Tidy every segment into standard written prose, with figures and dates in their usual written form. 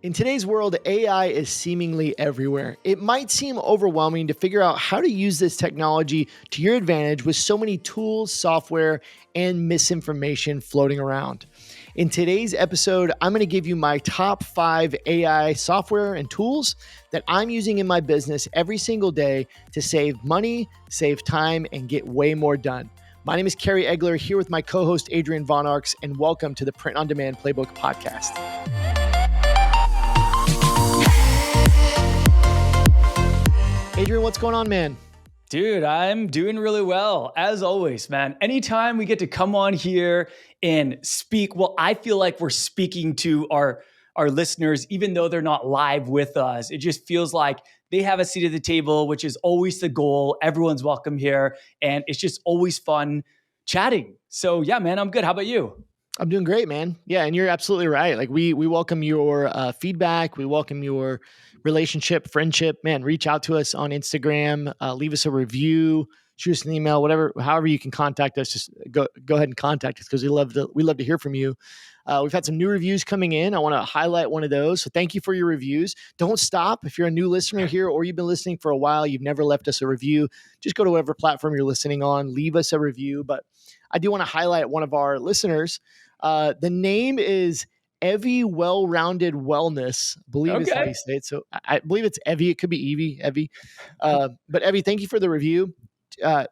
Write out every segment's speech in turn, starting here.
In today's world, AI is seemingly everywhere. It might seem overwhelming to figure out how to use this technology to your advantage with so many tools, software, and misinformation floating around. In today's episode, I'm going to give you my top 5 AI software and tools that I'm using in my business every single day to save money, save time, and get way more done. My name is Kerry Egler, here with my co-host Adrian Von Arx, and welcome to the Print on Demand Playbook podcast. Adrian, what's going on, man? Dude, I'm doing really well, as always, man. Anytime we get to come on here and speak, well, I feel like we're speaking to our listeners, even though they're not live with us. It just feels like they have a seat at the table, which is always the goal. Everyone's welcome here, and it's just always fun chatting. So yeah, man, I'm good. How about you? I'm doing great, man. Yeah, and you're absolutely right. Like we welcome your feedback. We welcome your relationship, friendship. Man, reach out to us on Instagram. Leave us a review. Shoot us an email. Whatever, however you can contact us. Just go ahead and contact us because we love to hear from you. We've had some new reviews coming in. I want to highlight one of those. So thank you for your reviews. Don't stop. If you're a new listener here or you've been listening for a while, you've never left us a review, just go to whatever platform you're listening on. Leave us a review. But I do want to highlight one of our listeners. The name is Evie Well-Rounded Wellness, I believe is how you say it. So I believe it's Evie. It could be Evie. But Evie, thank you for the review.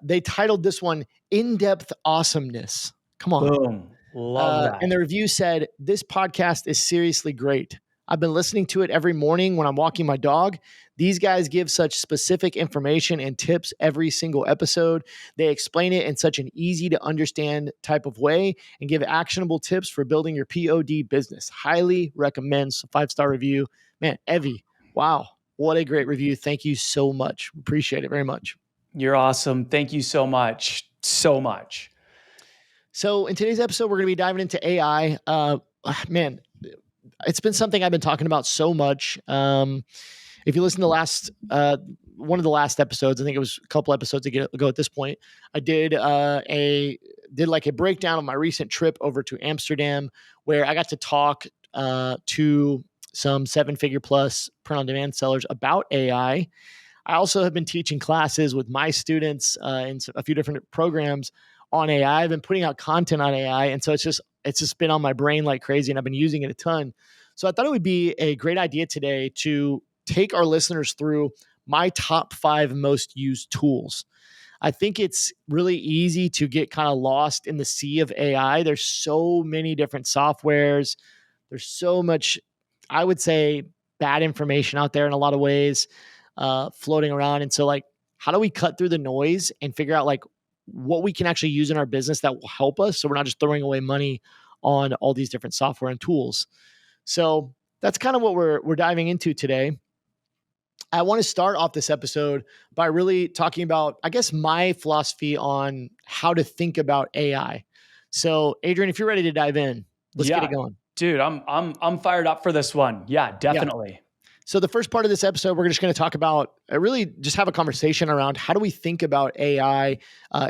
They titled this one In-Depth Awesomeness. Come on. Boom. Love that. And the review said, this podcast is seriously great. I've been listening to it every morning when I'm walking my dog. These guys give such specific information and tips every single episode. They explain it in such an easy to understand type of way and give actionable tips for building your POD business. Highly recommends. 5-star review. Man, Evie, wow. What a great review. Thank you so much. Appreciate it very much. You're awesome. Thank you so much. So much. So in today's episode, we're going to be diving into AI. Man, it's been something I've been talking about so much. If you listen to one of the last episodes, I think it was a couple episodes ago at this point, I did a breakdown of my recent trip over to Amsterdam, where I got to talk to some 7-figure plus print on demand sellers about AI. I also have been teaching classes with my students in a few different programs on AI. I've been putting out content on AI, and so it's just been on my brain like crazy, and I've been using it a ton. So I thought it would be a great idea today to take our listeners through my top 5 most used tools. I think it's really easy to get kind of lost in the sea of AI. There's so many different softwares. There's so much, I would say, bad information out there in a lot of ways floating around. And so, like, how do we cut through the noise and figure out like what we can actually use in our business that will help us, so we're not just throwing away money on all these different software and tools? So that's kind of what we're diving into today. I want to start off this episode by really talking about, I guess, my philosophy on how to think about AI. So, Adrian, if you're ready to dive in, let's get it going. Dude, I'm fired up for this one. Yeah, definitely. Yeah. So the first part of this episode, we're just going to talk about, really just have a conversation around how do we think about AI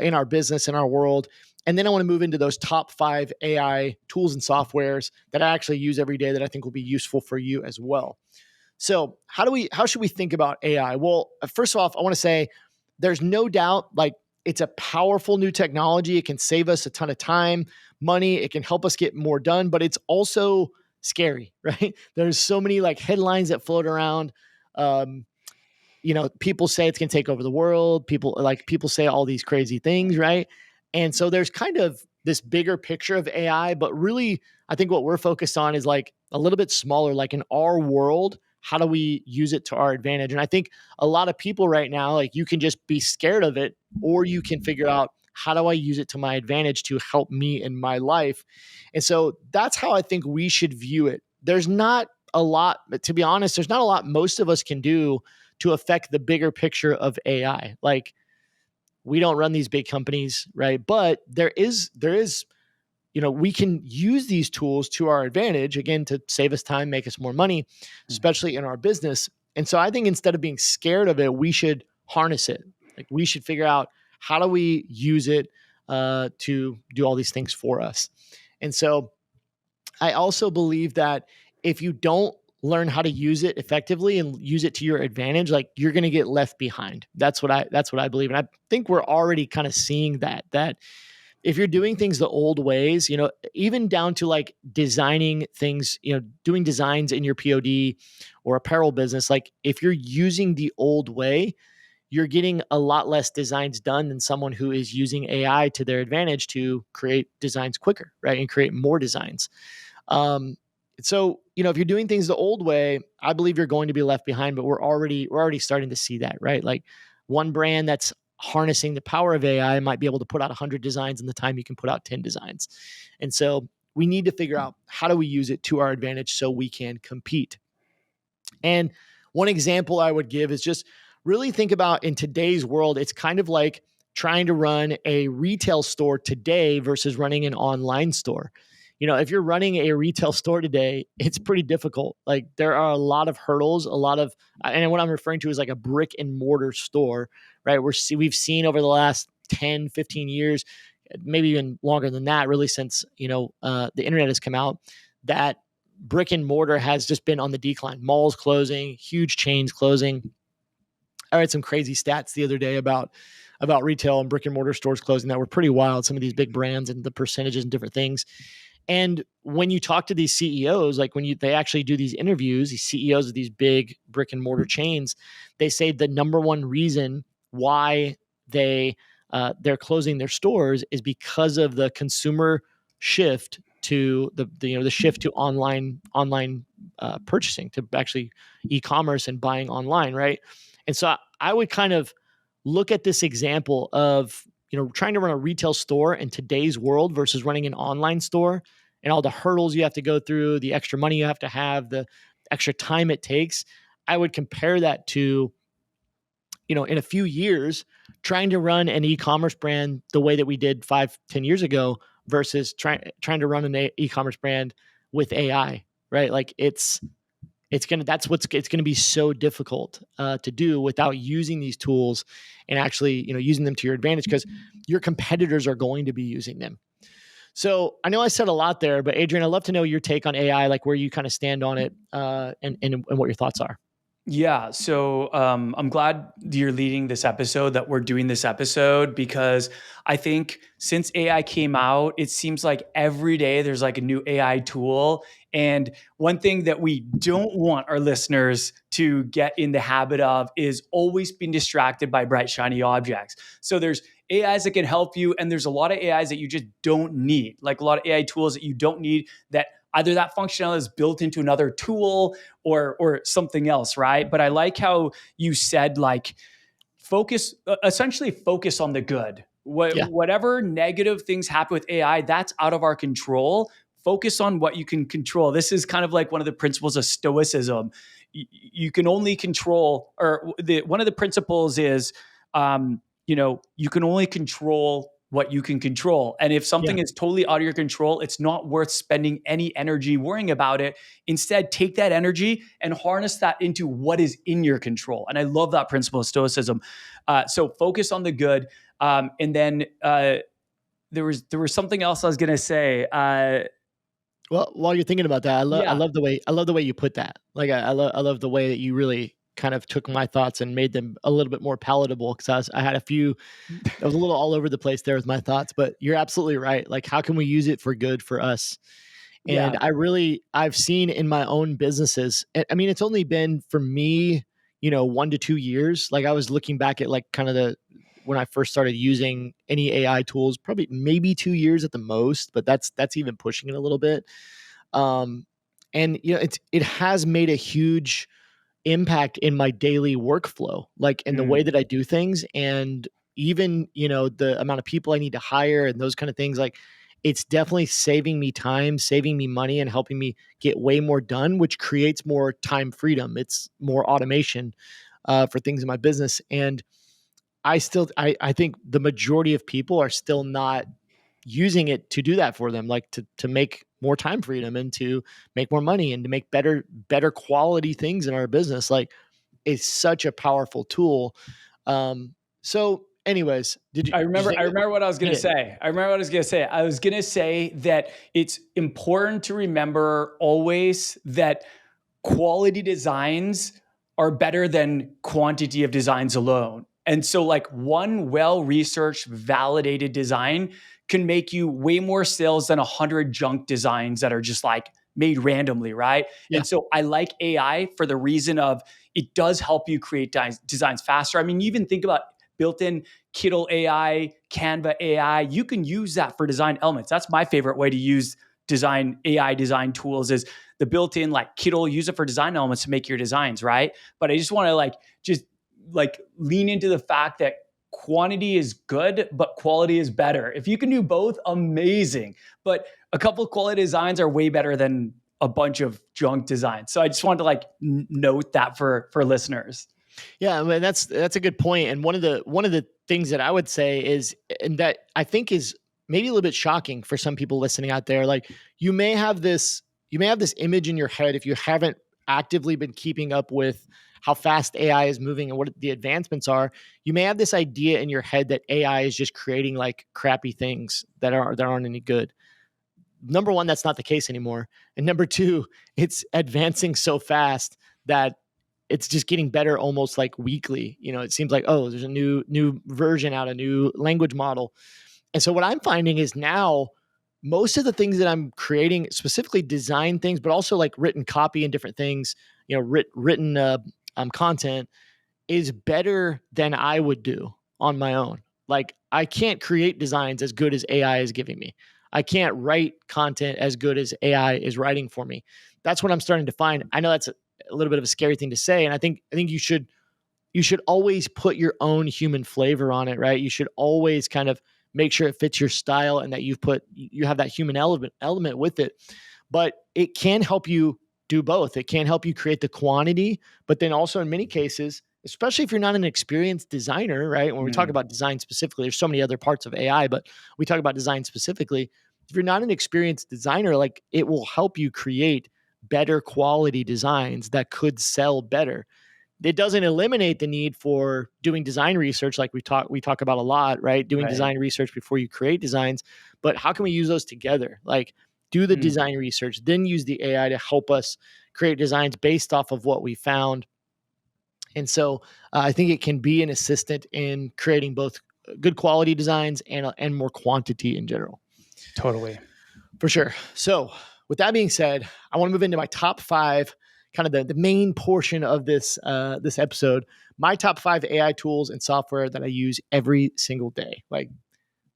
in our business, in our world. And then I want to move into those top 5 AI tools and softwares that I actually use every day that I think will be useful for you as well. So how should we think about AI? Well, first off, I want to say there's no doubt, like, it's a powerful new technology. It can save us a ton of time, money. It can help us get more done, but it's also scary, right? There's so many like headlines that float around. People say it's going to take over the world. People say all these crazy things, right? And so there's kind of this bigger picture of AI, but really, I think what we're focused on is like a little bit smaller, like in our world, how do we use it to our advantage? And I think a lot of people right now, like, you can just be scared of it, or you can figure out, how do I use it to my advantage to help me in my life? And so that's how I think we should view it. There's not a lot, to be honest, there's not a lot most of us can do to affect the bigger picture of AI. Like, we don't run these big companies, right? But there is, we can use these tools to our advantage, again, to save us time, make us more money, especially in our business. And so I think instead of being scared of it, we should harness it. Like, we should figure out, how do we use it to do all these things for us? And so I also believe that if you don't learn how to use it effectively and use it to your advantage, like you're going to get left behind. That's what I believe. And I think we're already kind of seeing that if you're doing things the old ways, even down to like designing things, doing designs in your POD or apparel business, like if you're using the old way, you're getting a lot less designs done than someone who is using AI to their advantage to create designs quicker, right? And create more designs. Um, so if you're doing things the old way, I believe you're going to be left behind. But we're already starting to see that, right? Like one brand that's harnessing the power of AI might be able to put out 100 designs in the time you can put out 10 designs. And so we need to figure out how do we use it to our advantage so we can compete. And one example I would give is just really think about in today's world, it's kind of like trying to run a retail store today versus running an online store. If you're running a retail store today, it's pretty difficult. Like there are a lot of hurdles, and what I'm referring to is like a brick and mortar store, right? We've seen over the last 10, 15 years, maybe even longer than that, really since, the internet has come out, that brick and mortar has just been on the decline. Malls closing, huge chains closing. I read some crazy stats the other day about retail and brick and mortar stores closing that were pretty wild. Some of these big brands and the percentages and different things. And when you talk to these CEOs, like they actually do these interviews, these CEOs of these big brick and mortar chains, they say the number one reason why they're closing their stores is because of the consumer shift to the shift to online purchasing, to actually e-commerce and buying online, right? And so I would kind of look at this example of trying to run a retail store in today's world versus running an online store, and all the hurdles you have to go through, the extra money you have to have, the extra time it takes. I would compare that to, in a few years, trying to run an e-commerce brand the way that we did 5-10 years ago versus trying to run an e-commerce brand with AI, right? Like it's gonna be so difficult to do without using these tools and actually using them to your advantage, because your competitors are going to be using them. So I know I said a lot there, but Adrian, I'd love to know your take on AI, like where you kind of stand on it, and what your thoughts are. Yeah. So I'm glad you're leading this episode, that we're doing this episode, because I think since AI came out, it seems like every day there's like a new AI tool. And one thing that we don't want our listeners to get in the habit of is always being distracted by bright, shiny objects. So there's AIs that can help you, and there's a lot of AIs that you just don't need, like a lot of AI tools that you don't need, that either that functionality is built into another tool or something else, right? But I like how you said, like, essentially focus on the good. Yeah. Whatever negative things happen with AI, that's out of our control. Focus on what you can control. This is kind of like one of the principles of stoicism. You can only control, or one of the principles is, you can only control what you can control. And if Yeah. something is totally out of your control, it's not worth spending any energy worrying about it. Instead, take that energy and harness that into what is in your control. And I love that principle of stoicism. So focus on the good. And then there was something else I was going to say. Well, while you're thinking about that, I Yeah. love the way you put that. Like I love the way that you really kind of took my thoughts and made them a little bit more palatable, because I had a few, I was a little all over the place there with my thoughts, but you're absolutely right. Like, how can we use it for good for us? And Yeah. I've seen in my own businesses, I mean, it's only been for me, 1 to 2 years. Like I was looking back at like kind of when I first started using any AI tools, probably maybe 2 years at the most, but that's even pushing it a little bit. Um, and it has made a huge impact in my daily workflow, like in the way Mm. that I do things, and even, the amount of people I need to hire and those kind of things. Like it's definitely saving me time, saving me money, and helping me get way more done, which creates more time freedom. It's more automation for things in my business. And I think the majority of people are still not using it to do that for them, like to make more time freedom and to make more money and to make better quality things in our business. Like it's such a powerful tool. So anyways, did you I think remember what I was going hit to it? say. I remember what I was going to say. I was going to say that it's important to remember always that quality designs are better than quantity of designs alone. And so like one well-researched, validated design can make you way more sales than 100 junk designs that are just like made randomly, right? Yeah. And so I like AI for the reason of it does help you create designs faster. I mean, you even think about built-in Kittle AI, Canva AI. You can use that for design elements. That's my favorite way to use design AI design tools is the built-in like Kittle, use it for design elements to make your designs, right? But I just want to just lean into the fact that quantity is good, but quality is better. If you can do both, amazing. But a couple of quality designs are way better than a bunch of junk designs. So I just wanted to note that for listeners. Yeah, I mean, that's a good point. And one of the things that I would say is, and that I think is maybe a little bit shocking for some people listening out there, like you may have this image in your head if you haven't actively been keeping up with how fast AI is moving and what the advancements are. You may have this idea in your head that AI is just creating like crappy things that aren't any good. Number one, that's not the case anymore. And number two, it's advancing so fast that it's just getting better almost like weekly. You know, it seems like, oh, there's a new version out, a new language model. And so what I'm finding is now most of the things that I'm creating, specifically design things, but also like written copy and different things, you know, written content is better than I would do on my own. Like I can't create designs as good as AI is giving me. I can't write content as good as AI is writing for me. That's what I'm starting to find. I know that's a little bit of a scary thing to say, and I think you should always put your own human flavor on it, right? You should always kind of make sure it fits your style and that you have that human element with it. But it can help you do both. It can help you create the quantity, but then also in many cases, especially if you're not an experienced designer, right? When we talk about design specifically, there's so many other parts of AI, but we talk about design specifically. If you're not an experienced designer, like it will help you create better quality designs that could sell better. It doesn't eliminate the need for doing design research like we talk about a lot, right? Doing Right. design research before you create designs, but how can we use those together? Like do the design research, then use the AI to help us create designs based off of what we found. And so I think it can be an assistant in creating both good quality designs and more quantity in general. Totally. For sure. So with that being said, I want to move into my top five, kind of the main portion of this episode. My top five AI tools and software that I use every single day. Like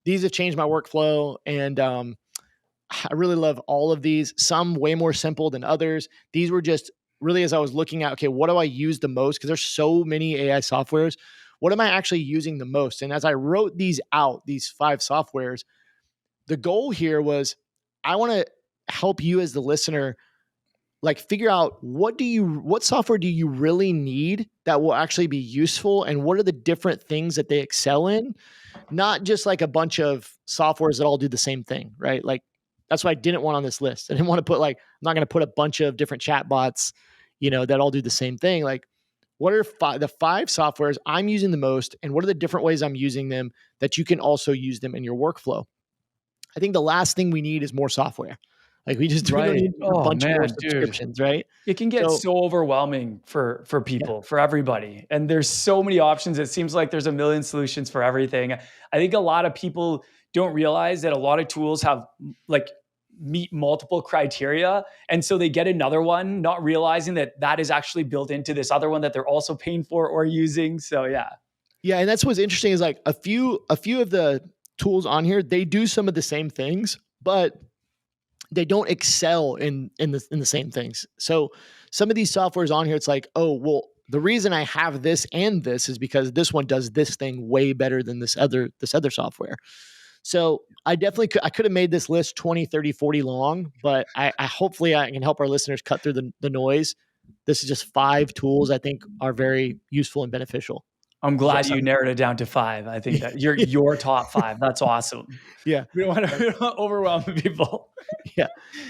these have changed my workflow, and I really love all of these. Some way more simple than others. These were just really as I was looking at, okay, what do I use the most? Because there's so many AI softwares. What am I actually using the most? And as I wrote these out, these five softwares, the goal here was I want to help you as the listener like figure out what software do you really need that will actually be useful, and what are the different things that they excel in, not just like a bunch of softwares that all do the same thing, right? Like that's what I didn't want on this list. I didn't want to put I'm not going to put a bunch of different chatbots, that all do the same thing. Like what are the five softwares I'm using the most, and what are the different ways I'm using them that you can also use them in your workflow? I think the last thing we need is more software. Like we don't Right. need a Oh bunch more man, dude. subscriptions, right? It can get So so overwhelming for yeah, people, for everybody. And there's so many options. It seems like there's a million solutions for everything. I think a lot of people don't realize that a lot of tools have like meet multiple criteria. And so they get another one, not realizing that that is actually built into this other one that they're also paying for or using. So yeah. yeah, and that's what's interesting is like a few of the tools on here, they do some of the same things, but they don't excel in the same things. So some of these softwares on here, it's like, oh, well, the reason I have this and this is because this one does this thing way better than this other software. So I could have made this list 20, 30, 40 long, but I hopefully I can help our listeners cut through the noise. This is just five tools I think are very useful and beneficial. I'm Does that glad you sound- narrowed it down to five. I think that your top five. That's awesome. yeah. We don't want to overwhelm people. Yeah.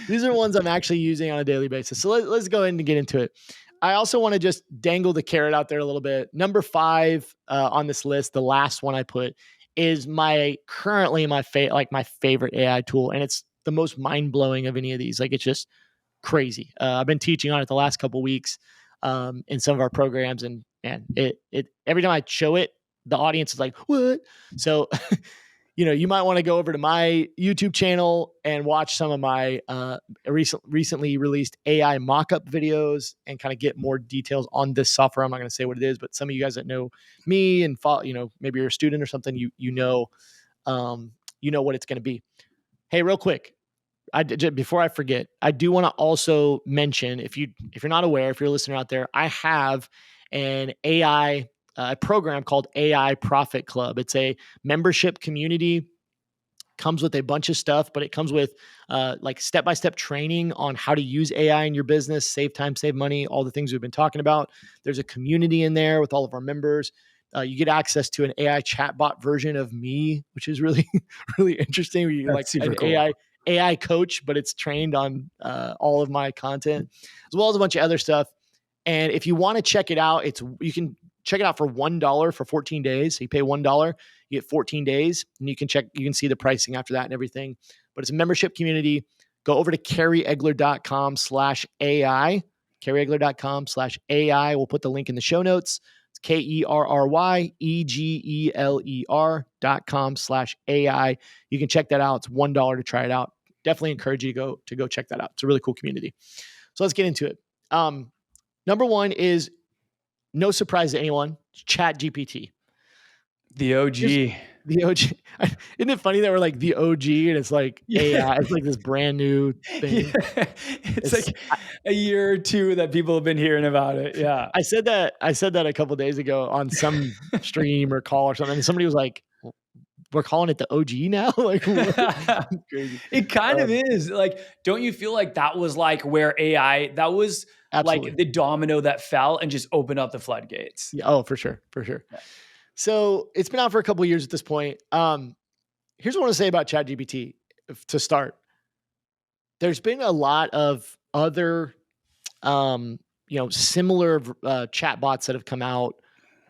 These are ones I'm actually using on a daily basis. So let's go ahead and get into it. I also want to just dangle the carrot out there a little bit. Number five on this list, the last one I put, is currently my favorite AI tool, and it's the most mind blowing of any of these. Like it's just crazy. I've been teaching on it the last couple of weeks in some of our programs, and man, it every time I show it, the audience is like, "What?" So you might want to go over to my YouTube channel and watch some of my recently released AI mock-up videos and kind of get more details on this software. I'm not going to say what it is, but some of you guys that know me and follow, maybe you're a student or something, what it's going to be. Hey, real quick, before I forget, I do want to also mention, if you're not aware, if you're a listener out there, I have an AI program called AI Profit Club. It's a membership community, comes with a bunch of stuff, but it comes with like step-by-step training on how to use AI in your business, save time, save money, all the things we've been talking about. There's a community in there with all of our members. You get access to an AI chatbot version of me, which is really, really interesting. You That's like super an cool. AI coach, but it's trained on all of my content, as well as a bunch of other stuff. And if you want to check it out, you can check it out for $1 for 14 days. So you pay $1, you get 14 days, and you can see the pricing after that and everything. But it's a membership community. Go over to kerryegler.com/AI, kerryegler.com/AI. We'll put the link in the show notes. It's KERRYEGLER.com/AI. You can check that out. It's $1 to try it out. Definitely encourage you to go check that out. It's a really cool community. So let's get into it. Number one is, no surprise to anyone, Chat GPT. The OG. The OG. Isn't it funny that we're like the OG and it's like Yeah. AI? It's like this brand new thing. Yeah. It's like a year or two that people have been hearing about it. Yeah. I said that a couple of days ago on some stream or call or something, and somebody was like, "We're calling it the OG now?" Like, what? Crazy. It kind of is. Like, don't you feel like that was like where AI, that was like Absolutely. the domino that fell and just opened up the floodgates? Yeah. Oh, for sure. For sure. Yeah. So it's been out for a couple of years at this point. Here's what I want to say about ChatGPT to start. There's been a lot of other, similar chatbots that have come out,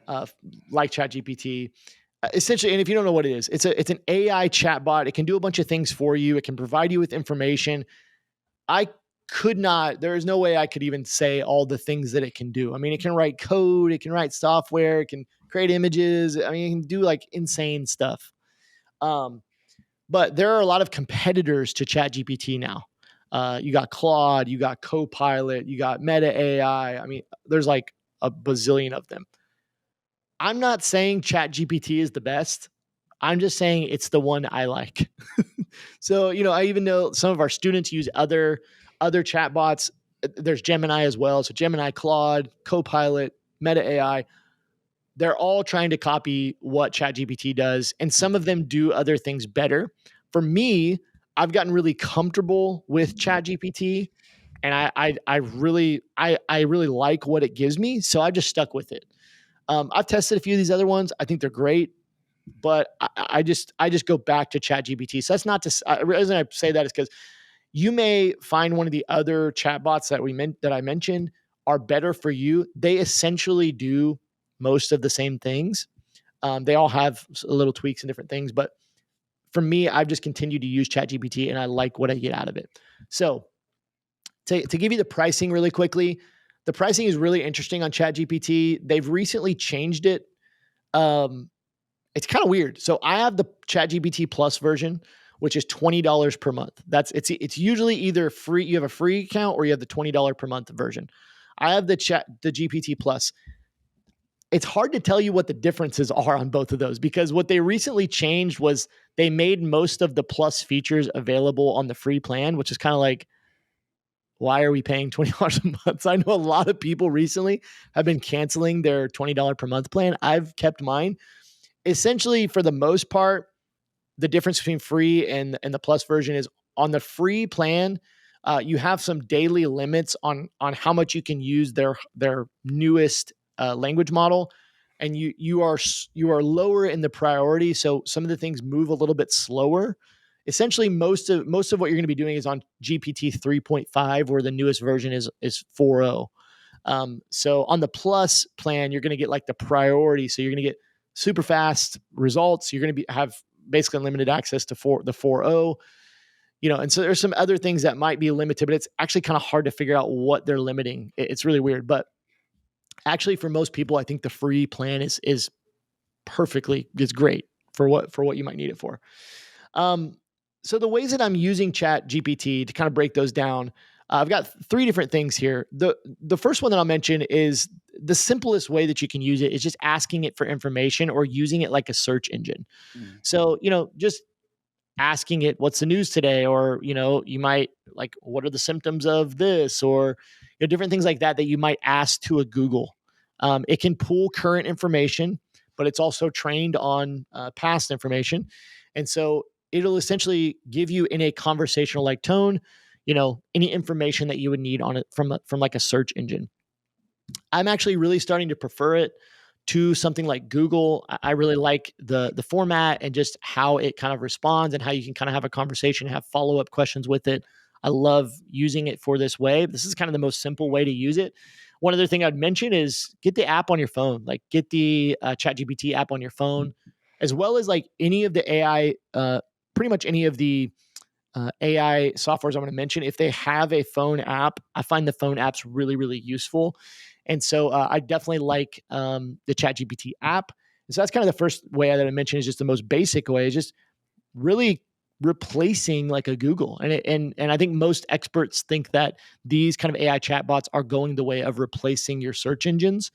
uh, like ChatGPT. Essentially, and if you don't know what it is, it's an AI chatbot. It can do a bunch of things for you. It can provide you with information. I could not. There is no way I could even say all the things that it can do. I mean, it can write code. It can write software. It can create images. I mean, it can do like insane stuff. Um, but there are a lot of competitors to ChatGPT now. You got Claude, you got Copilot, you got Meta AI. I mean, there's like a bazillion of them. I'm not saying ChatGPT is the best. I'm just saying it's the one I like. So, I even know some of our students use other chatbots. There's Gemini as well. So Gemini, Claude, Copilot, Meta AI, they're all trying to copy what ChatGPT does, and some of them do other things better. For me, I've gotten really comfortable with ChatGPT, and I really like what it gives me, so I just stuck with it. I've tested a few of these other ones. I think they're great, but I just go back to ChatGPT. So that's not to. The reason I say that is because you may find one of the other chatbots that I mentioned are better for you. They essentially do most of the same things. They all have little tweaks and different things, but for me, I've just continued to use ChatGPT and I like what I get out of it. So to give you the pricing really quickly, the pricing is really interesting on ChatGPT. They've recently changed it. It's kind of weird. So I have the ChatGPT Plus version, which is $20 per month. It's usually either free, you have a free account, or you have the $20 per month version. I have the GPT Plus. It's hard to tell you what the differences are on both of those, because what they recently changed was they made most of the Plus features available on the free plan, which is kind of like, why are we paying $20 a month? So I know a lot of people recently have been canceling their $20 per month plan. I've kept mine. Essentially, for the most part, the difference between free and the plus version is, on the free plan, you have some daily limits on how much you can use their newest language model, and you are lower in the priority. So some of the things move a little bit slower. Essentially, most of what you're going to be doing is on GPT 3.5, where the newest version is 4.0. So on the plus plan, you're going to get like the priority. So you're going to get super fast results. You're going to have basically unlimited access to the 4.0. And so there's some other things that might be limited, but it's actually kind of hard to figure out what they're limiting. It's really weird, but actually for most people, I think the free plan is great for what you might need it for. Um, so the ways that I'm using Chat GPT to kind of break those down, I've got three different things here. The first one that I'll mention is the simplest way that you can use it is just asking it for information or using it like a search engine. Mm. So, just asking it what's the news today, or you might like what are the symptoms of this, or different things like that you might ask to a Google. It can pull current information, but it's also trained on past information, and so it'll essentially give you in a conversational like tone any information that you would need on it from like a search engine. I'm actually really starting to prefer it to something like Google. I really like the format and just how it kind of responds and how you can kind of have a conversation, have follow up questions with it. I love using it for this way. This is kind of the most simple way to use it. One other thing I'd mention is get the app on your phone, like get the ChatGPT app on your phone, as well as like any of the AI, pretty much any of the AI softwares I'm going to mention. If they have a phone app, I find the phone apps really, really useful. And so I definitely like the ChatGPT app. And so that's kind of the first way that I mentioned is just the most basic way, is just really replacing like a Google. And I think most experts think that these kind of AI chatbots are going the way of replacing your search engines,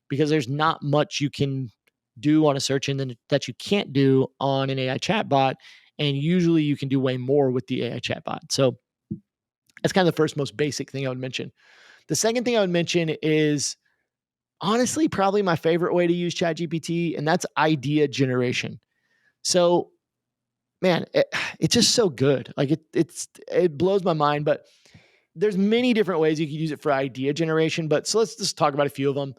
because there's not much you can do on a search engine that you can't do on an AI chatbot. And usually you can do way more with the AI chatbot. So that's kind of the first most basic thing I would mention. The second thing I would mention is honestly probably my favorite way to use ChatGPT, and that's idea generation. So, man, it's just so good. Like it blows my mind. But there's many different ways you can use it for idea generation. But so let's just talk about a few of them.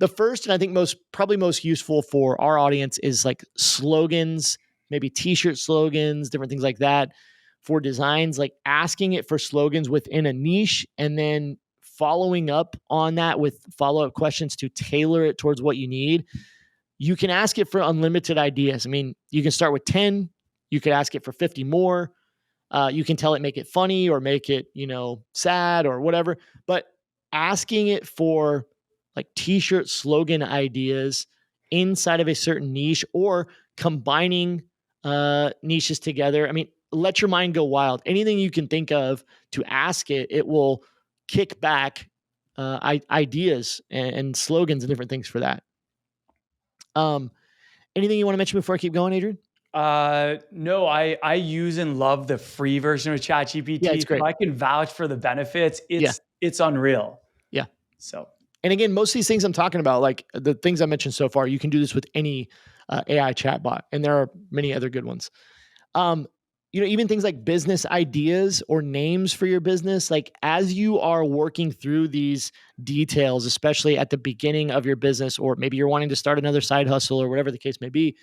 The first, and I think probably most useful for our audience, is like slogans, maybe t-shirt slogans, different things like that for designs, like asking it for slogans within a niche and then following up on that with follow-up questions to tailor it towards what you need. You can ask it for unlimited ideas. I mean, you can start with 10, you could ask it for 50 more. You can tell it make it funny or make it, sad or whatever. But asking it for like t-shirt slogan ideas inside of a certain niche or combining niches together. I mean, let your mind go wild. Anything you can think of to ask it, it will kick back ideas and slogans and different things for that. Anything you want to mention before I keep going, Adrian? No, I use and love the free version of Yeah, it's ChatGPT, so great. I can vouch for the benefits. Yeah. It's unreal. Yeah. So, And again, most of these things I'm talking about, like the things I mentioned so far, you can do this with any AI chatbot, and there are many other good ones. Um, even things like business ideas or names for your business, like as you are working through these details, especially at the beginning of your business, or maybe you're wanting to start another side hustle or whatever the case may be,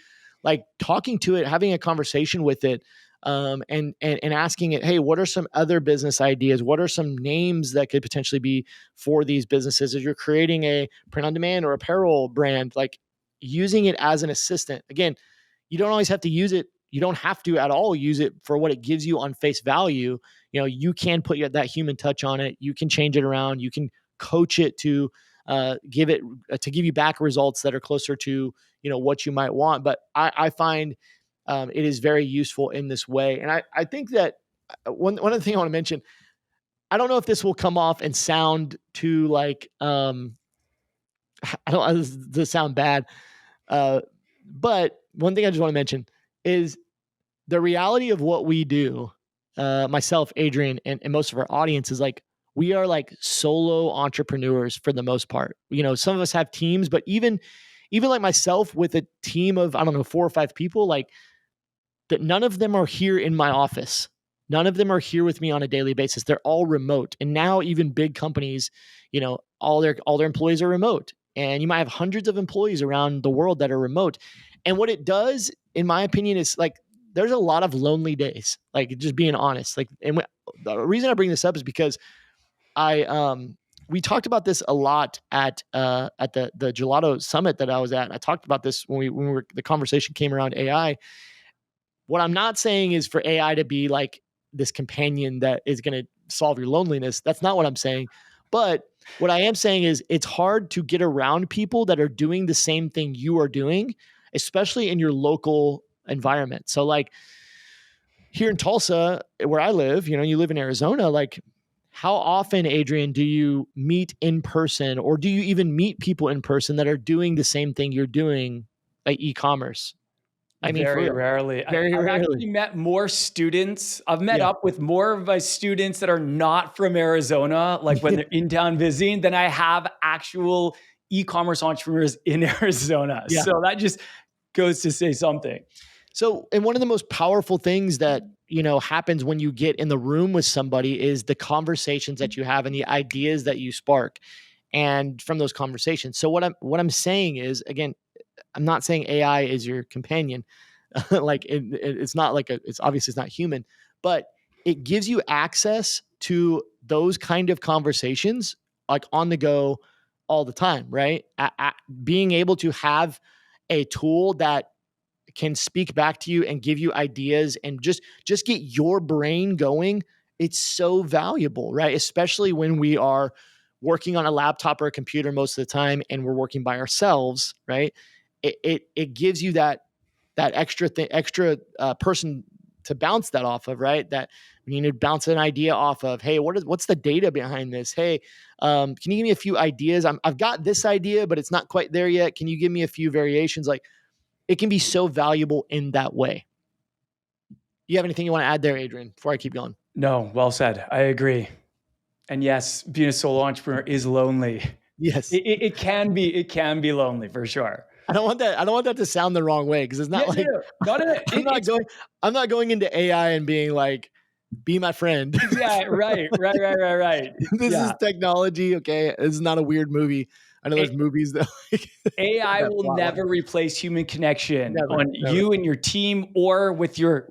like talking to it, having a conversation with it, and asking it, hey, what are some other business ideas? What are some names that could potentially be for these businesses as you're creating a print on demand or apparel brand? Like using it as an assistant. Again, you don't always have to use it. You don't have to at all use it for what it gives you on face value. You can put that human touch on it. You can change it around. You can coach it to give you back results that are closer to what you might want. But I find it is very useful in this way. And I think that one other thing I want to mention, I don't know if this will come off and sound too like I don't want this to sound bad, but one thing I just want to mention is the reality of what we do. Myself, Adrian, and most of our audience is like we are like solo entrepreneurs for the most part. Some of us have teams, but even like myself with a team of, I don't know, 4 or 5 people, like that none of them are here in my office. None of them are here with me on a daily basis. They're all remote. And now even big companies, all their employees are remote. And you might have hundreds of employees around the world that are remote. And what it does, in my opinion, is like there's a lot of lonely days. Like just being honest. Like, and the reason I bring this up is because we talked about this a lot at the Gelato Summit that I was at. I talked about this when the conversation came around AI. What I'm not saying is for AI to be like this companion that is going to solve your loneliness. That's not what I'm saying. But what I am saying is it's hard to get around people that are doing the same thing you are doing, especially in your local environment. So like here in Tulsa, where I live, you live in Arizona, like how often, Adrian, do you meet in person, or do you even meet people in person that are doing the same thing you're doing, like e-commerce? I mean, for Very real, rarely. very I've rarely. actually met more students. I've met Yeah. up with more of my students that are not from Arizona, like when Yeah. they're in town visiting, than I have actual e-commerce entrepreneurs in Arizona. Yeah. So that just goes to say something. So, and one of the most powerful things that, happens when you get in the room with somebody is the conversations that you have and the ideas that you spark and from those conversations. So what I'm saying is, again, I'm not saying AI is your companion. Like it's not like it's obviously it's not human, but it gives you access to those kind of conversations like on the go all the time, right? Being able to have a tool that can speak back to you and give you ideas and just get your brain going, it's so valuable, right? Especially when we are working on a laptop or a computer most of the time and we're working by ourselves, right? It gives you that extra person to bounce that off of, right? That you need to bounce an idea off of. Hey, what's the data behind this? Hey, can you give me a few ideas? I've got this idea, but it's not quite there yet. Can you give me a few variations? Like it can be so valuable in that way. You have anything you want to add there, Adrian, before I keep going? No, well said. I agree. And yes, being a solo entrepreneur is lonely. Yes. It can be lonely for sure. I don't want that to sound the wrong way because it's Yeah, not like no, not in a, I'm not it's going I'm not going into AI and being like, be my friend. yeah, right. This Yeah. is technology. Okay. This is not a weird movie. I know there's movies that like AI that will plot line. never replace human connection Never, on never. you and your team or with your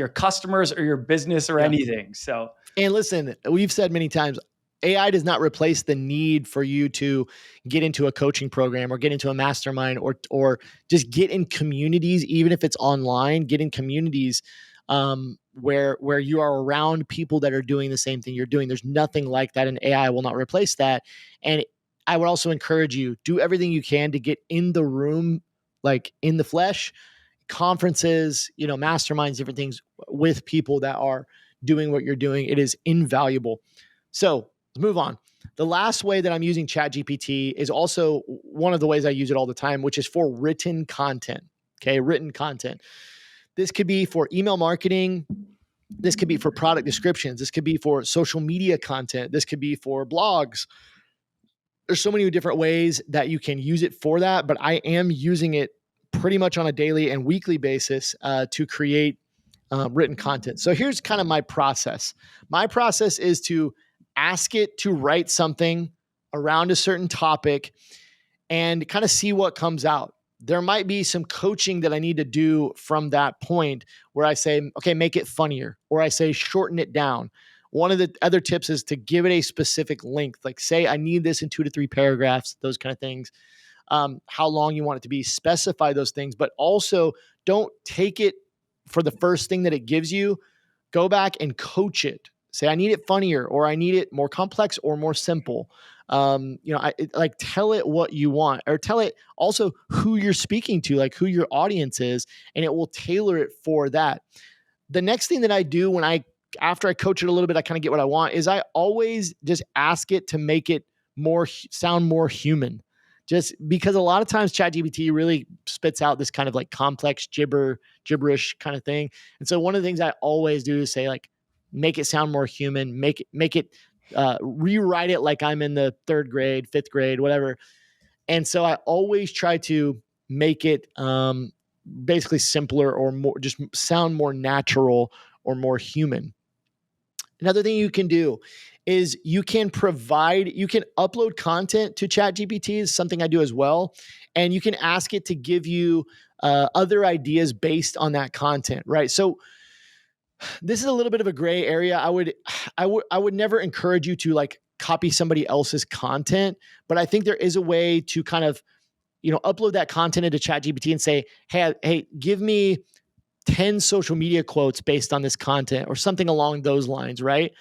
customers or your business or Yeah. anything. So And listen, we've said many times, AI does not replace the need for you to get into a coaching program or get into a mastermind or just get in communities, even if it's online. Get in communities where you are around people that are doing the same thing you're doing. There's nothing like that, and AI will not replace that. And I would also encourage you do everything you can to get in the room, like in the flesh, conferences, masterminds, different things with people that are doing what you're doing. It is invaluable. So let's move on. The last way that I'm using ChatGPT is also one of the ways I use it all the time, which is for written content. Okay, written content. This could be for email marketing. This could be for product descriptions. This could be for social media content. This could be for blogs. There's so many different ways that you can use it for that, but I am using it pretty much on a daily and weekly basis to create written content. So here's kind of my process. My process is to ask it to write something around a certain topic and kind of see what comes out. There might be some coaching that I need to do from that point where I say, okay, make it funnier, or I say, shorten it down. One of the other tips is to give it a specific length, like say, I need this in 2 to 3 paragraphs, those kind of things. How long you want it to be, specify those things, but also don't take it for the first thing that it gives you. Go back and coach it. Say, I need it funnier, or I need it more complex or more simple. Like tell it what you want, or tell it also who you're speaking to, like who your audience is, and it will tailor it for that. The next thing that I do after I coach it a little bit, I kind of get what I want, is I always just ask it to make it sound more human. Just because a lot of times ChatGPT really spits out this kind of like complex gibberish kind of thing. And so one of the things I always do is say, like, make it sound more human, make it rewrite it like I'm in the 3rd grade, 5th grade, whatever. And so I always try to make it basically simpler or more, just sound more natural or more human. Another thing you can do is you can upload content to ChatGPT, is something I do as well. And you can ask it to give you other ideas based on that content, right? So this is a little bit of a gray area. I would never encourage you to like copy somebody else's content, but I think there is a way to kind of, upload that content into ChatGPT and say, hey, give me 10 social media quotes based on this content or something along those lines, right?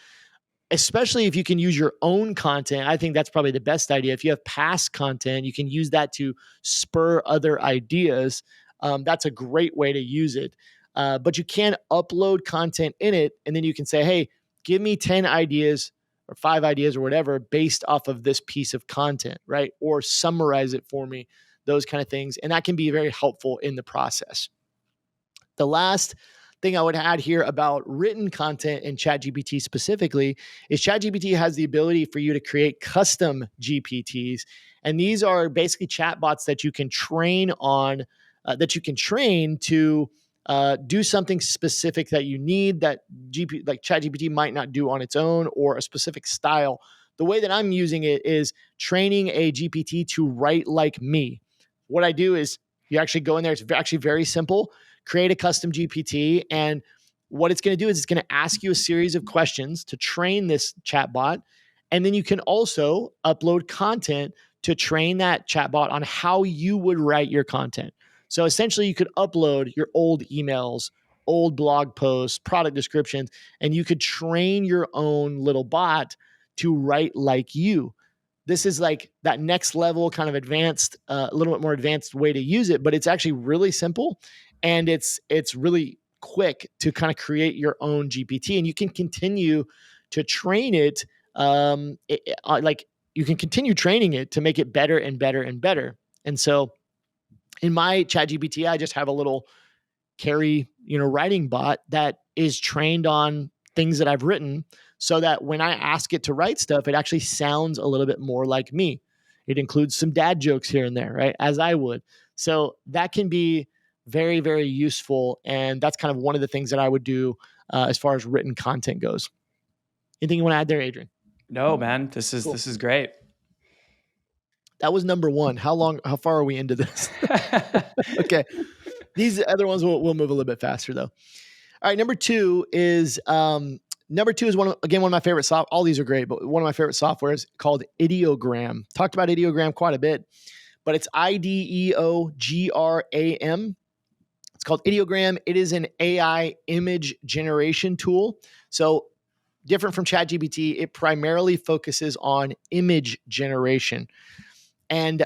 Especially if you can use your own content. I think that's probably the best idea. If you have past content, you can use that to spur other ideas. That's a great way to use it. But you can upload content in it, and then you can say, hey, give me 10 ideas or 5 ideas or whatever based off of this piece of content, right? Or summarize it for me, those kind of things. And that can be very helpful in the process. The last thing I would add here about written content in ChatGPT specifically is ChatGPT has the ability for you to create custom GPTs. And these are basically chatbots that you can train on, that you can train to do something specific that you need that like ChatGPT might not do on its own, or a specific style. The way that I'm using it is training a GPT to write like me. What I do is you actually go in there. It's actually very simple. Create a custom GPT, and what it's going to do is it's going to ask you a series of questions to train this chatbot. And then you can also upload content to train that chatbot on how you would write your content. So essentially, you could upload your old emails, old blog posts, product descriptions, and you could train your own little bot to write like you. This is like that next level kind of advanced, a little bit more advanced way to use it, but it's actually really simple, and it's really quick to kind of create your own GPT, and you can continue to train it. Like you can continue training it to make it better and better and better. And so in my chat GPT, I just have a little Kerry, writing bot that is trained on things that I've written, so that when I ask it to write stuff, it actually sounds a little bit more like me. It includes some dad jokes here and there, right? As I would. So that can be very, very useful. And that's kind of one of the things that I would do as far as written content goes. Anything you want to add there, Adrian? No, man, this is great. That was number one. How far are we into this? Okay. These other ones we'll move a little bit faster though. All right, number two is one of my favorite software. All these are great, but one of my favorite software is called Ideogram. Talked about Ideogram quite a bit, but it's Ideogram. It's called Ideogram. It is an AI image generation tool. So different from ChatGPT, it primarily focuses on image generation. And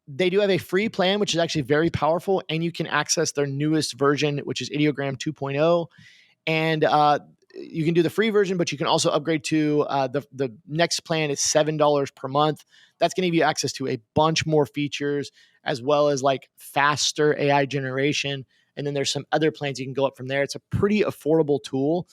they do have a free plan, which is actually very powerful, and you can access their newest version, which is Ideogram 2.0. And you can do the free version, but you can also upgrade to the next plan is $7 per month. That's going to give you access to a bunch more features, as well as like faster AI generation. And then there's some other plans you can go up from there. It's a pretty affordable tool.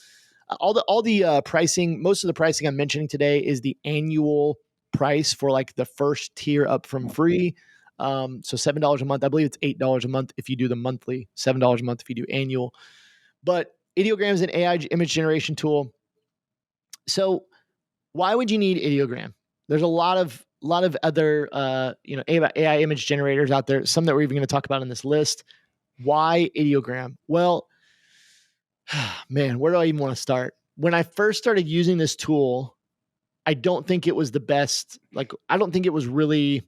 All the pricing, most of the pricing I'm mentioning today is the annual price for like the first tier up from free. So $7 a month. I believe it's $8 a month if you do the monthly, $7 a month if you do annual. But Ideogram is an AI image generation tool. So why would you need Ideogram? There's a lot of other AI image generators out there. Some that we're even going to talk about in this list. Why Ideogram? Well, man, where do I even want to start? When I first started using this tool, I don't think it was the best. Like, I don't think it was really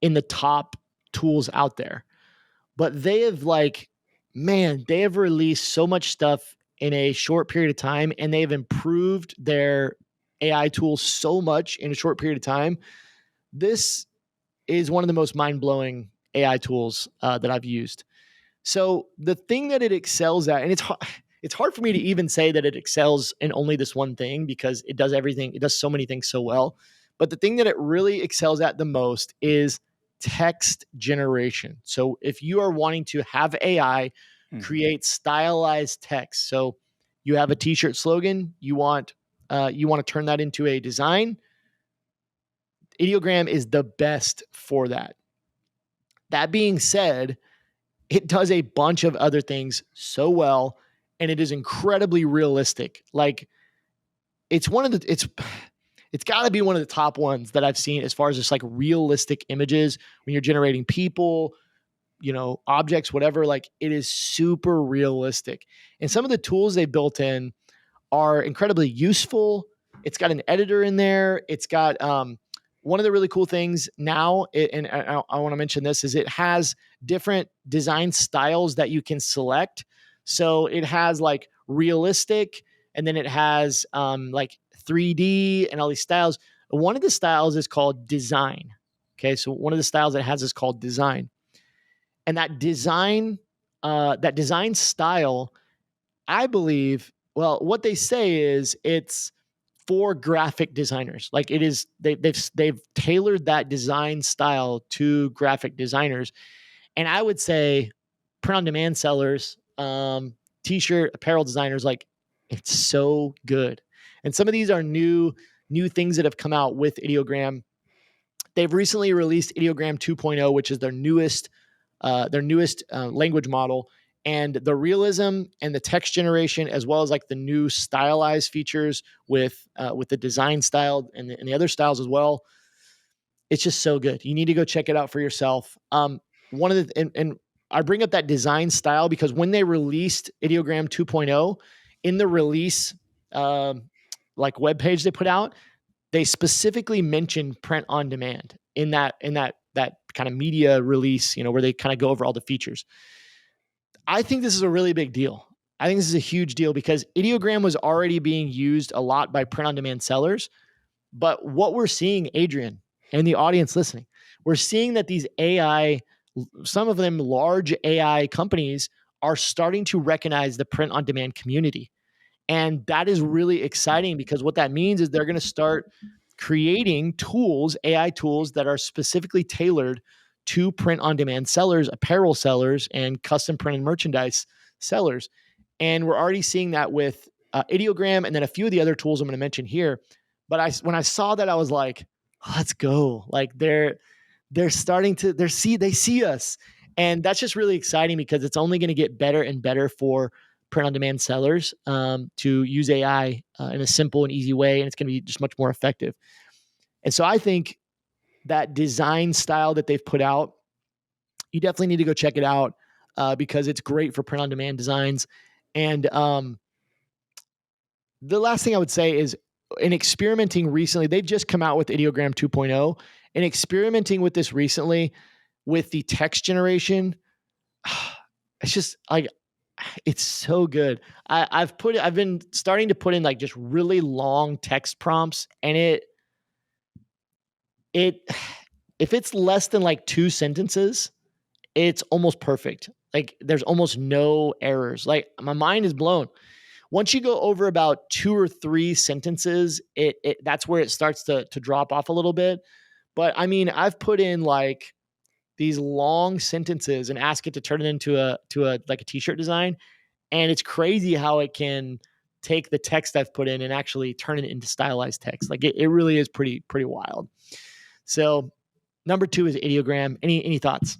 in the top tools out there. But they have they have released so much stuff in a short period of time, and they've improved their AI tools so much in a short period of time. This is one of the most mind-blowing AI tools that I've used. So the thing that it excels at, and it's hard for me to even say that it excels in only this one thing, because it does everything. It does so many things so well. But the thing that it really excels at the most is text generation. So if you are wanting to have AI create stylized text, so you have a t-shirt slogan, you want to turn that into a design, Ideogram is the best for that. That being said, it does a bunch of other things so well, and it is incredibly realistic. Like, it's got to be one of the top ones that I've seen as far as just like realistic images when you're generating people, objects, whatever. Like, it is super realistic. And some of the tools they built in are incredibly useful. It's got an editor in there. It's got one of the really cool things now, and I want to mention this, is it has different design styles that you can select. So it has like realistic, and then it has like 3D and all these styles. One of the styles is called design. Okay, so one of the styles it has is called design, and that design style, I believe. Well, what they say is it's for graphic designers. Like it is, they've tailored that design style to graphic designers, and I would say print on demand sellers, t-shirt apparel designers, like it's so good. And some of these are new things that have come out with ideogram. They've recently released ideogram 2.0, which is their newest language model, and the realism and the text generation, as well as like the new stylized features with the design style and the other styles as well. It's just so good. You need to go check it out for yourself. One of the and I bring up that design style because when they released Ideogram 2.0, in the release like webpage they put out, they specifically mentioned print on demand in that kind of media release, where they kind of go over all the features. I think this is a really big deal. I think this is a huge deal because Ideogram was already being used a lot by print on demand sellers. But what we're seeing, Adrian, and the audience listening, we're seeing that these AI, some of them large AI companies, are starting to recognize the print on demand community. And that is really exciting because what that means is they're going to start creating tools, AI tools that are specifically tailored to print on demand sellers, apparel sellers, and custom printed merchandise sellers. And we're already seeing that with Ideogram and then a few of the other tools I'm going to mention here. But when I saw that, I was like, let's go. Like they're starting to they see us. And that's just really exciting because it's only going to get better and better for print on demand sellers to use AI in a simple and easy way. And it's going to be just much more effective. And so I think that design style that they've put out, you definitely need to go check it out because it's great for print on demand designs. And the last thing I would say is in experimenting recently, they've just come out with Ideogram 2.0 and experimenting with this recently with the text generation. It's just like, it's so good. I've been starting to put in like just really long text prompts, and it if it's less than like 2 sentences, it's almost perfect. Like there's almost no errors. Like my mind is blown. Once you go over about 2 or 3 sentences, it that's where it starts to drop off a little bit. But I mean, I've put in like these long sentences and ask it to turn it into a like a t-shirt design, and it's crazy how it can take the text I've put in and actually turn it into stylized text. Like it really is pretty wild. So number 2 is Ideogram. Any thoughts?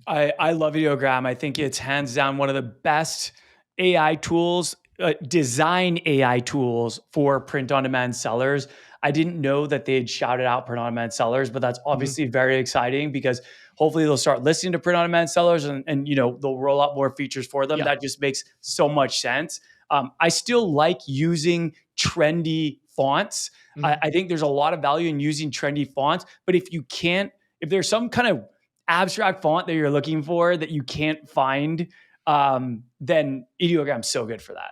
I love Ideogram. I think it's hands down one of the best AI tools, design AI tools for print on demand sellers. I didn't know that they had shouted out print on demand sellers, but that's obviously very exciting because hopefully they'll start listening to print on demand sellers and they'll roll out more features for them. Yeah. That just makes so much sense. I still like using trendy fonts. I think there's a lot of value in using trendy fonts, but if there's some kind of abstract font that you're looking for that you can't find, then Ideogram's so good for that.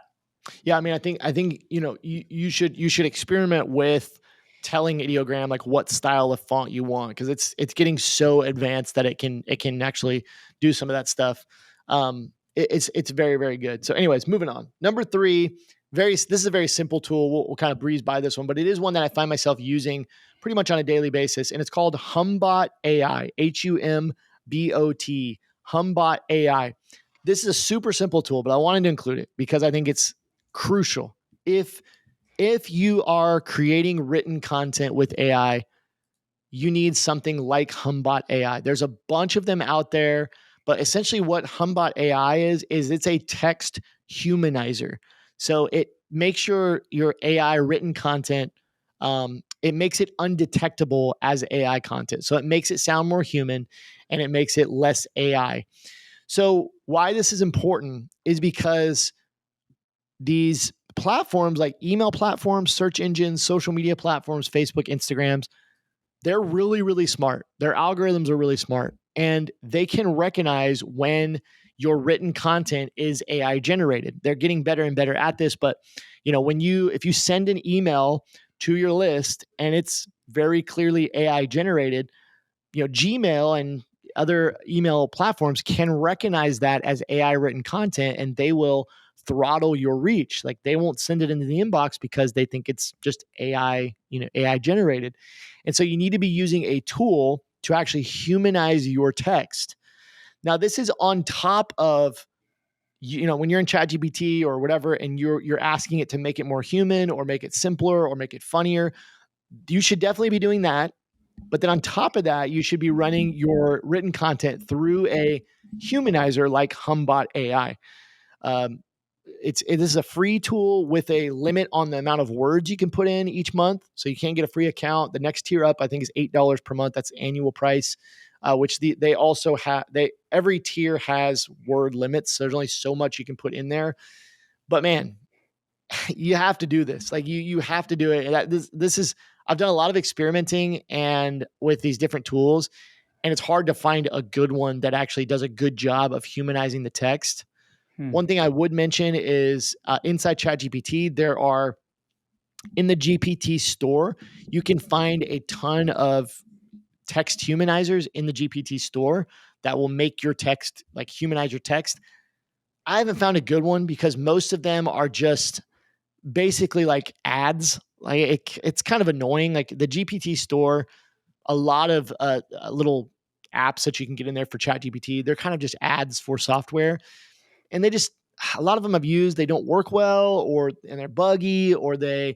Yeah, I mean, I think you should experiment with telling Ideogram like what style of font you want because it's getting so advanced that it can actually do some of that stuff. It's very very good. So, anyways, moving on. Number 3, this is a very simple tool. We'll kind of breeze by this one, but it is one that I find myself using pretty much on a daily basis, and it's called Humbot AI. HUMBOT. Humbot AI. This is a super simple tool, but I wanted to include it because I think it's crucial. If you are creating written content with AI, you need something like Humbot AI. There's a bunch of them out there, but essentially what Humbot AI is it's a text humanizer. So it makes your AI written content, it makes it undetectable as AI content. So it makes it sound more human and it makes it less AI. So why this is important is because these platforms like email platforms, search engines, social media platforms, Facebook, Instagrams, they're really, really smart. Their algorithms are really smart and they can recognize when your written content is AI generated. They're getting better and better at this, but if you send an email to your list and it's very clearly AI generated, Gmail and other email platforms can recognize that as AI written content, and they will throttle your reach. Like, they won't send it into the inbox because they think it's just AI generated. And so you need to be using a tool to actually humanize your text. Now, this is on top of, when you're in ChatGPT or whatever, and you're asking it to make it more human or make it simpler or make it funnier. You should definitely be doing that. But then on top of that, you should be running your written content through a humanizer like Humbot AI. Um, it is a free tool with a limit on the amount of words you can put in each month. So you can't get a free account. The next tier up, I think, is $8 per month. That's annual price, which they also have. Every tier has word limits. So there's only so much you can put in there. But man, you have to do this. Like, you have to do it. This is, I've done a lot of experimenting and with these different tools, and it's hard to find a good one that actually does a good job of humanizing the text. One thing I would mention is inside ChatGPT, in the GPT store, you can find a ton of text humanizers in the GPT store that will make your text, like, humanize your text. I haven't found a good one because most of them are just basically like ads. Like, it's kind of annoying. Like, the GPT store, a lot of little apps that you can get in there for ChatGPT, they're kind of just ads for software, and a lot of them I've used, they don't work well, and they're buggy, or they're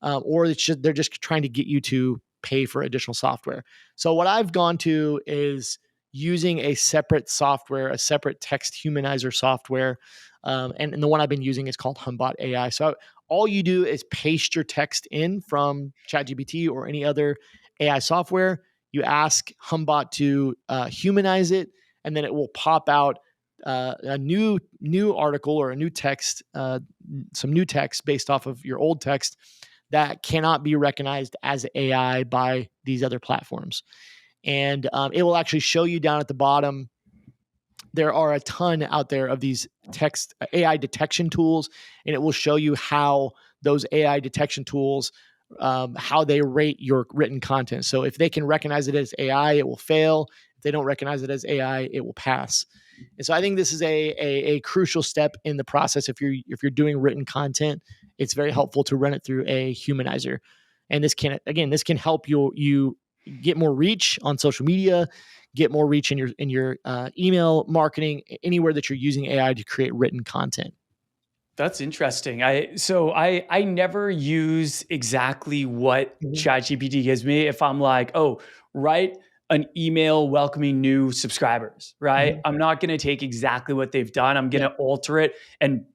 just trying to get you to pay for additional software. So what I've gone to is using a separate software, a separate text humanizer software. And the one I've been using is called Humbot AI. So all you do is paste your text in from ChatGPT or any other AI software. You ask Humbot to humanize it, and then it will pop out a new article or a new text, some new text based off of your old text that cannot be recognized as AI by these other platforms. And it will actually show you down at the bottom. There are a ton out there of these text AI detection tools, and it will show you how those AI detection tools, how they rate your written content. So if they can recognize it as AI, it will fail. If they don't recognize it as AI, it will pass. And so I think this is a crucial step in the process. If you're doing written content, it's very helpful to run it through a humanizer. And this can help you get more reach on social media, get more reach in your email marketing, anywhere that you're using AI to create written content. That's interesting. I never use exactly what ChatGPT gives me. If I'm like, oh, write an email welcoming new subscribers, right? I'm not going to take exactly what they've done. I'm going to alter it and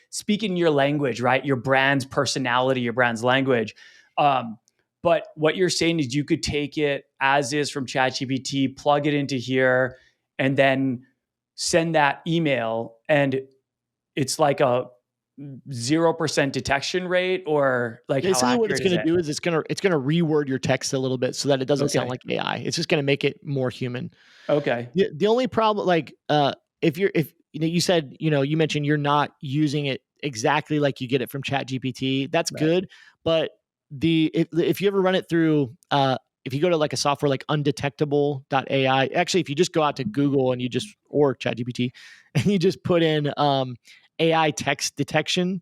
speak in your language, right? Your brand's personality, your brand's language. But what you're saying is you could take it as is from ChatGPT, plug it into here, and then send that email, and it's like a 0% detection rate, or like, how Basically, what it's accurate is going to it? do is it's going to reword your text a little bit so that it doesn't sound Okay. like AI. It's just going to make it more human. Okay. The only problem, like, if you said, you mentioned you're not using it exactly like you get it from ChatGPT. That's Right. good, but if you ever run it through, if you go to like a software like undetectable.ai, actually, if you just go out to Google and or ChatGPT, and you just put in AI text detection,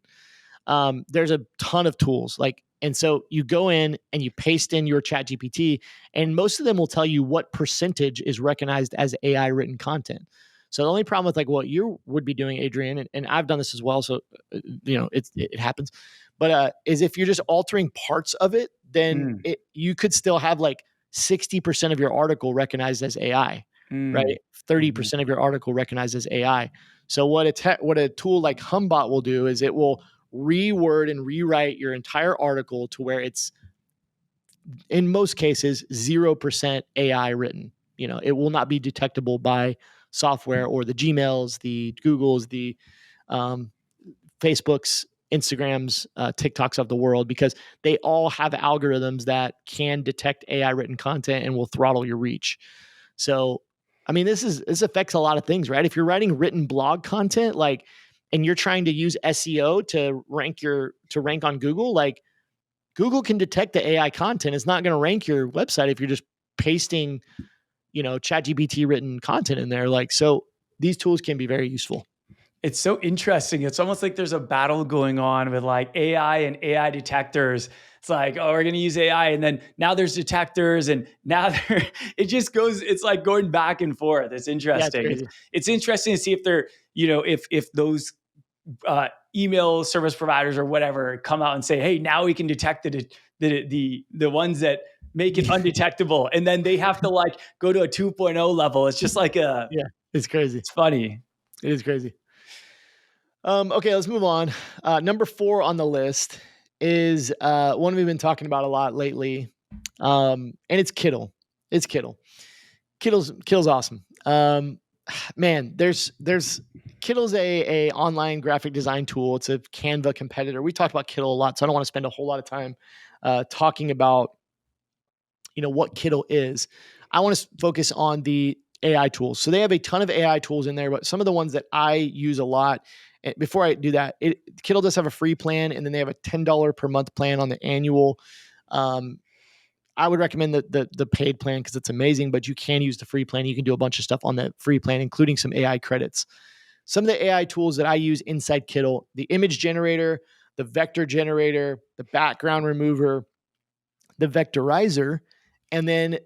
there's a ton of tools. And so you go in and you paste in your ChatGPT, and most of them will tell you what percentage is recognized as AI written content. So the only problem with like what you would be doing, Adrian, and I've done this as well, so it happens. But is if you're just altering parts of it, then you could still have like 60% of your article recognized as AI, right? 30% of your article recognized as AI. So what a tool like Humbot will do is it will reword and rewrite your entire article to where it's, in most cases, 0% AI written. It will not be detectable by software or the Gmails, the Googles, the Facebooks, Instagrams, TikToks of the world, because they all have algorithms that can detect AI written content and will throttle your reach. So I mean, this affects a lot of things, right? If you're writing written blog content, like, and you're trying to use SEO to rank on Google, like Google can detect the AI content. It's not going to rank your website if you're just pasting, ChatGPT written content in there. Like, so these tools can be very useful. It's so interesting. It's almost like there's a battle going on with like AI and AI detectors. It's like, oh, we're going to use AI. And then now there's detectors and now it just goes, it's like going back and forth. It's Yeah, it's interesting. crazy. It's interesting to see if they're, if those email service providers or whatever come out and say, hey, now we can detect the ones that make it undetectable. And then they have to like go to a 2.0 level. It's just like Yeah, it's crazy. it's funny. It is crazy. Okay, let's move on. Number 4 on the list is one we've been talking about a lot lately, and it's Kittle. It's Kittle. Kittle's awesome. Man, there's Kittle's a online graphic design tool. It's a Canva competitor. We talked about Kittle a lot, so I don't want to spend a whole lot of time talking about what Kittle is. I want to focus on the AI tools. So they have a ton of AI tools in there, but some of the ones that I use a lot. And before I do that, Kittle does have a free plan, and then they have a $10 per month plan on the annual. Um, I would recommend the paid plan because it's amazing, but you can use the free plan. You can do a bunch of stuff on the free plan, including some AI credits. Some of the AI tools that I use inside Kittle: the image generator, the vector generator, the background remover, the vectorizer, and then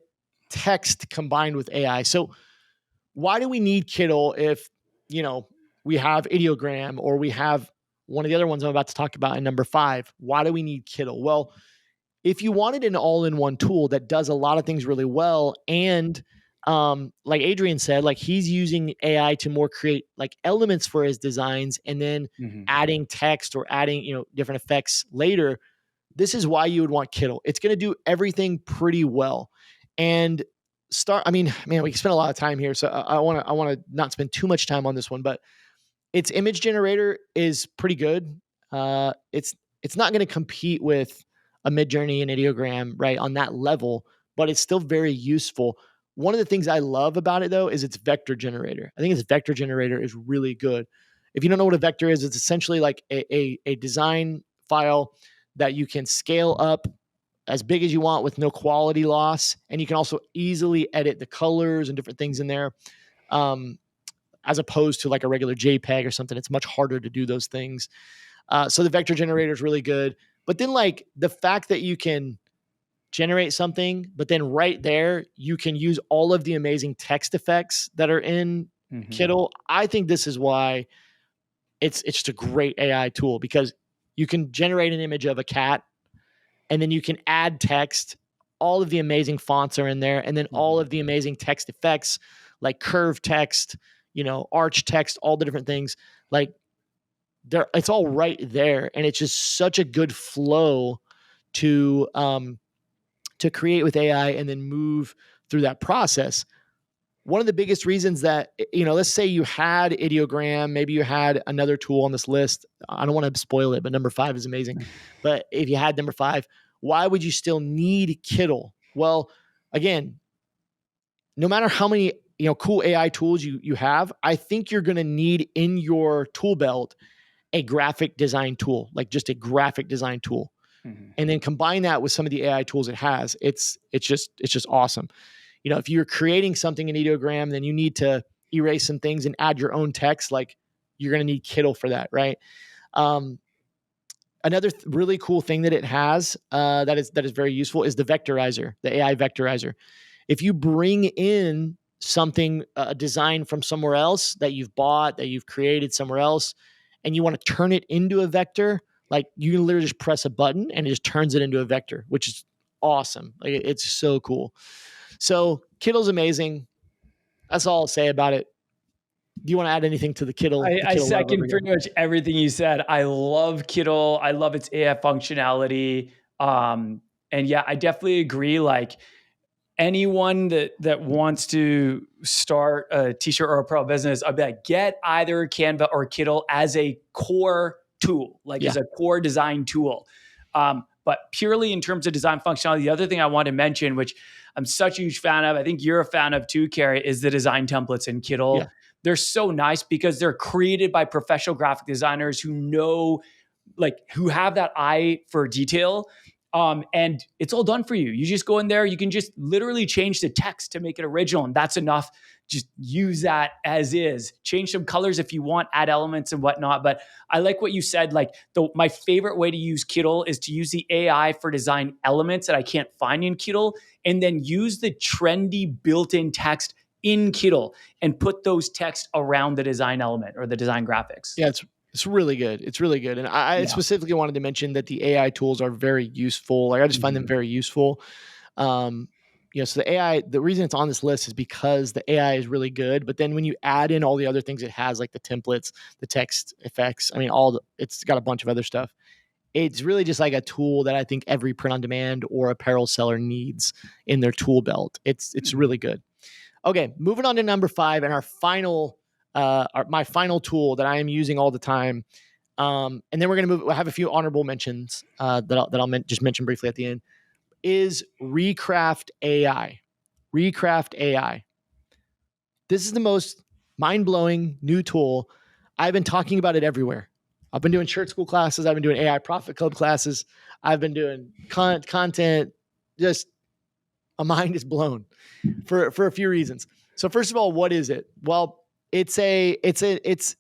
text combined with AI. So why do we need Kittle if, we have ideogram or we have one of the other ones I'm about to talk about in number 5? Why do we need Kittle? Well, if you wanted an all-in-one tool that does a lot of things really well, and like Adrian said, like he's using AI to more create like elements for his designs and then adding text or adding, different effects later, this is why you would want Kittle. It's going to do everything pretty well. And I mean, man, we can spend a lot of time here, so I want to not spend too much time on this one, but its image generator is pretty good. It's not going to compete with a Midjourney and Ideogram, right, on that level, but it's still very useful. One of the things I love about it, though, is its vector generator. I think its vector generator is really good. If you don't know what a vector is, it's essentially like a design file that you can scale up as big as you want with no quality loss. And you can also easily edit the colors and different things in there. As opposed to like a regular JPEG or something, it's much harder to do those things. So the vector generator is really good. But then like the fact that you can generate something, but then right there, you can use all of the amazing text effects that are in Kittle. I think this is why it's just a great AI tool, because you can generate an image of a cat and then you can add text. All of the amazing fonts are in there, and then all of the amazing text effects like curved text, arch text, all the different things. Like it's all right there, and it's just such a good flow to create with AI and then move through that process. One of the biggest reasons that, let's say you had Ideogram, maybe you had another tool on this list. I don't want to spoil it, but number 5 is amazing. But if you had number 5, why would you still need Kittle? Well, again, no matter how many cool AI tools you have, I think you're going to need in your tool belt a graphic design tool, like just a graphic design tool, and then combine that with some of the AI tools it has. It's just awesome. If you're creating something in Ideogram, then you need to erase some things and add your own text. Like you're going to need Kittle for that, right? Another really cool thing that it has that is very useful is the vectorizer, the AI vectorizer. If you bring in something, a design from somewhere else that you've bought, that you've created somewhere else, and you want to turn it into a vector, like you can literally just press a button and it just turns it into a vector, which is awesome. Like it's so cool. So Kittle's amazing. That's all I'll say about it. Do you want to add anything to the Kittle? I second pretty much everything you said. I love Kittle. I love its AI functionality. And yeah, I definitely agree. Like anyone that wants to start a t-shirt or apparel business, I'd be like, get either Canva or Kittle as a core tool, like as a core design tool. But purely in terms of design functionality, the other thing I want to mention, which I'm such a huge fan of, I think you're a fan of too, Kerry, is the design templates in Yeah. Kittl. They're so nice because they're created by professional graphic designers who know, like, who have that eye for detail. And it's all done for you. You just go in there, you can just literally change the text to make it original, and that's enough. Just use that as is. Change some colors if you want, add elements and whatnot. But I like what you said. Like, my favorite way to use Kittl is to use the AI for design elements that I can't find in Kittl, and then use the trendy built-in text in Kittl and put those texts around the design element or the design graphics. Yeah, it's really good. It's really good. And I Yeah. specifically wanted to mention that the AI tools are very useful. Like I just find them very useful. Um, so the AI, the reason it's on this list is because the AI is really good. But then when you add in all the other things it has, like the templates, the text effects, I mean, it's got a bunch of other stuff. It's really just like a tool that I think every print on demand or apparel seller needs in their tool belt. It's really good. Okay, moving on to number 5 and our final, my final tool that I am using all the time. And then we'll have a few honorable mentions that I'll just mention briefly at the end. Is Recraft AI. Recraft AI. This is the most mind-blowing new tool. I've been talking about it everywhere. I've been doing shirt school classes. I've been doing AI Profit Club classes. I've been doing content. Just my mind is blown for a few reasons. So first of all, what is it? Well, it's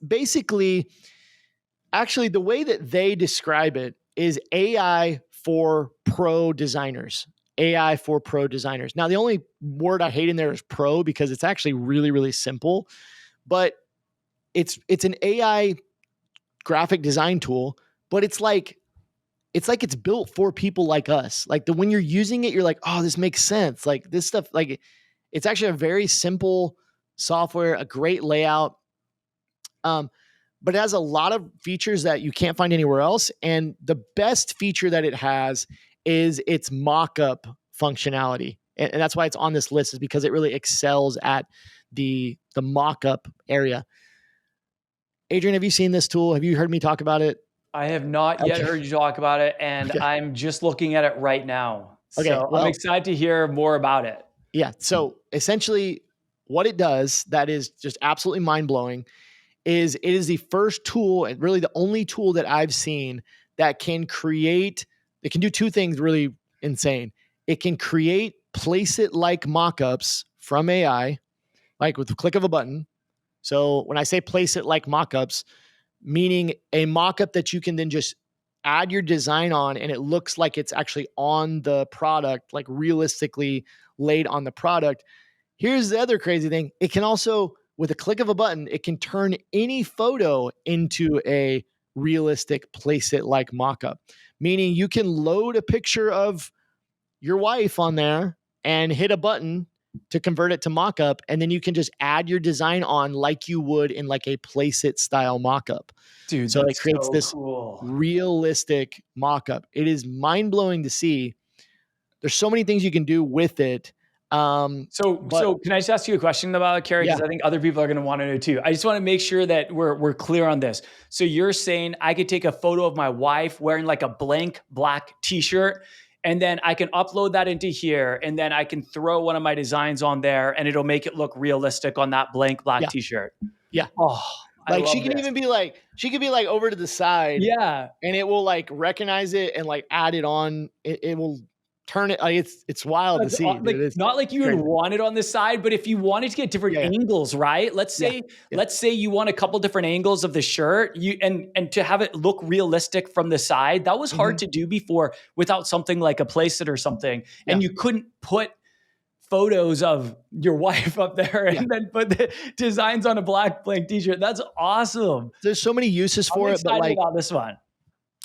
basically, actually the way that they describe it is AI for pro designers. AI for pro designers. Now, the only word I hate in there is pro because it's actually really, really simple, but it's an AI graphic design tool, but it's like it's built for people like us. Like when you're using it, you're like, oh, this makes sense. Like this stuff, like it's actually a very simple software, a great layout. But it has a lot of features that you can't find anywhere else. And the best feature that it has is its mock-up functionality. And that's why it's on this list, is because it really excels at the mock-up area. Adrian, have you seen this tool? Have you heard me talk about it? I have not yet Okay. heard you talk about it, and Okay. I'm just looking at it right now. Okay. So I'm Well, excited to hear more about it. yeah. So essentially, what it does that is just absolutely mind blowing is it is the first tool and really the only tool that I've seen that can create, it can do two things really insane. It can create place it like mockups from AI, like with the click of a button. So when I say place it like mockups, meaning a mockup that you can then just add your design on and it looks like it's actually on the product, like realistically laid on the product. Here's the other crazy thing. It can also, with a click of a button, it can turn any photo into a realistic place it like mockup, meaning you can load a picture of your wife on there and hit a button to convert it to mockup. And then you can just add your design on like you would in like a place it style mockup. Dude, So it that's creates so this cool. realistic mockup. It is mind blowing to see. There's so many things you can do with it. So can I just ask you a question about it, Kerry? Yeah. Because I think other people are going to want to know too. I just want to make sure that we're clear on this. So you're saying I could take a photo of my wife wearing like a blank black t-shirt, and then I can upload that into here, and then I can throw one of my designs on there, and it'll make it look realistic on that blank black Yeah. t-shirt. Yeah. Oh, I Like love she can this. even be like, she could be like over to the side Yeah. and it will like recognize it and like add it on. It will turn it. Like it's wild to That's see, like dude. It's not like you would crazy. want it on the side, but if you wanted to get different Yeah. angles, right? Let's Yeah. say Yeah. let's say you want a couple different angles of the shirt, you and to have it look realistic from the side. That was hard to do before without something like a placeit or something. Yeah. And you couldn't put photos of your wife up there and Yeah. then put the designs on a black blank t-shirt. That's awesome. There's so many uses I'm for it, but excited like, about this one.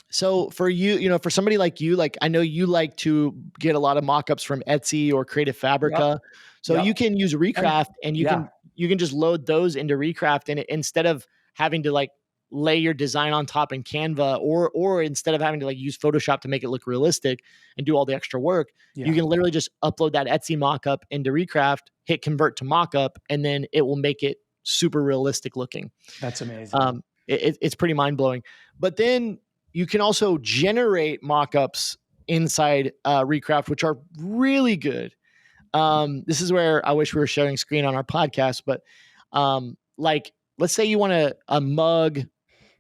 so for you, for somebody like you, like I know you like to get a lot of mockups from Etsy or Creative Yep. Fabrica. So Yep. you can use Recraft and Yeah. you can just load those into Recraft and instead of having to like lay your design on top in Canva or instead of having to like use Photoshop to make it look realistic and do all the extra work, you can literally just upload that Etsy mockup into Recraft, hit convert to mockup, and then it will make it super realistic looking. That's amazing. It's pretty mind blowing. But then you can also generate mockups inside Recraft, which are really good. This is where I wish we were sharing screen on our podcast, but like let's say you want a mug,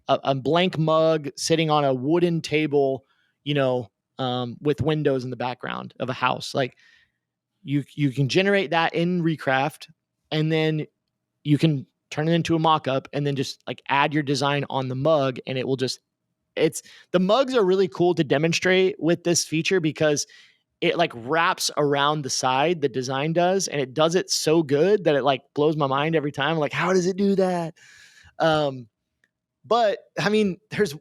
a blank mug sitting on a wooden table, with windows in the background of a house. Like you can generate that in Recraft, and then you can turn it into a mock-up and then just like add your design on the mug, and it will just it's the mugs are really cool to demonstrate with this feature because it like wraps around the side, the design does, and it does it so good that it like blows my mind every time. I'm like, how does it do that? Um, but I mean, there's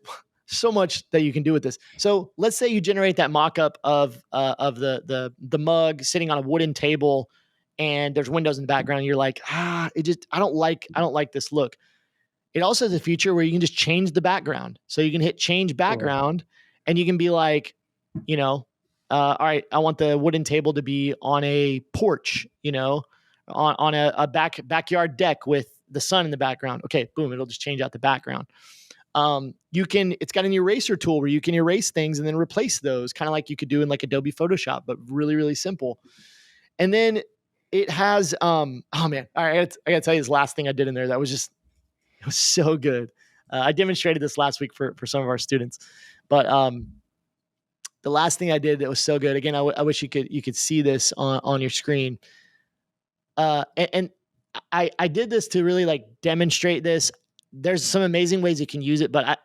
so much that you can do with this. So let's say you generate that mock-up of the mug sitting on a wooden table, and there's windows in the background. And you're like, I don't like this look. It also has a feature where you can just change the background. So you can hit change background, and you can be like, all right, I want the wooden table to be on a porch, on a backyard deck with the sun in the background. Okay, boom, it'll just change out the background. It's got an eraser tool where you can erase things and then replace those, kind of like you could do in like Adobe Photoshop, but really, really simple. And then it has, oh man, all right, I gotta tell you this last thing I did in there that was just, it was so good. I demonstrated this last week for some of our students, but the last thing I did that was so good. Again, I wish you could see this on your screen. And I did this to really like demonstrate this. There's some amazing ways you can use it, but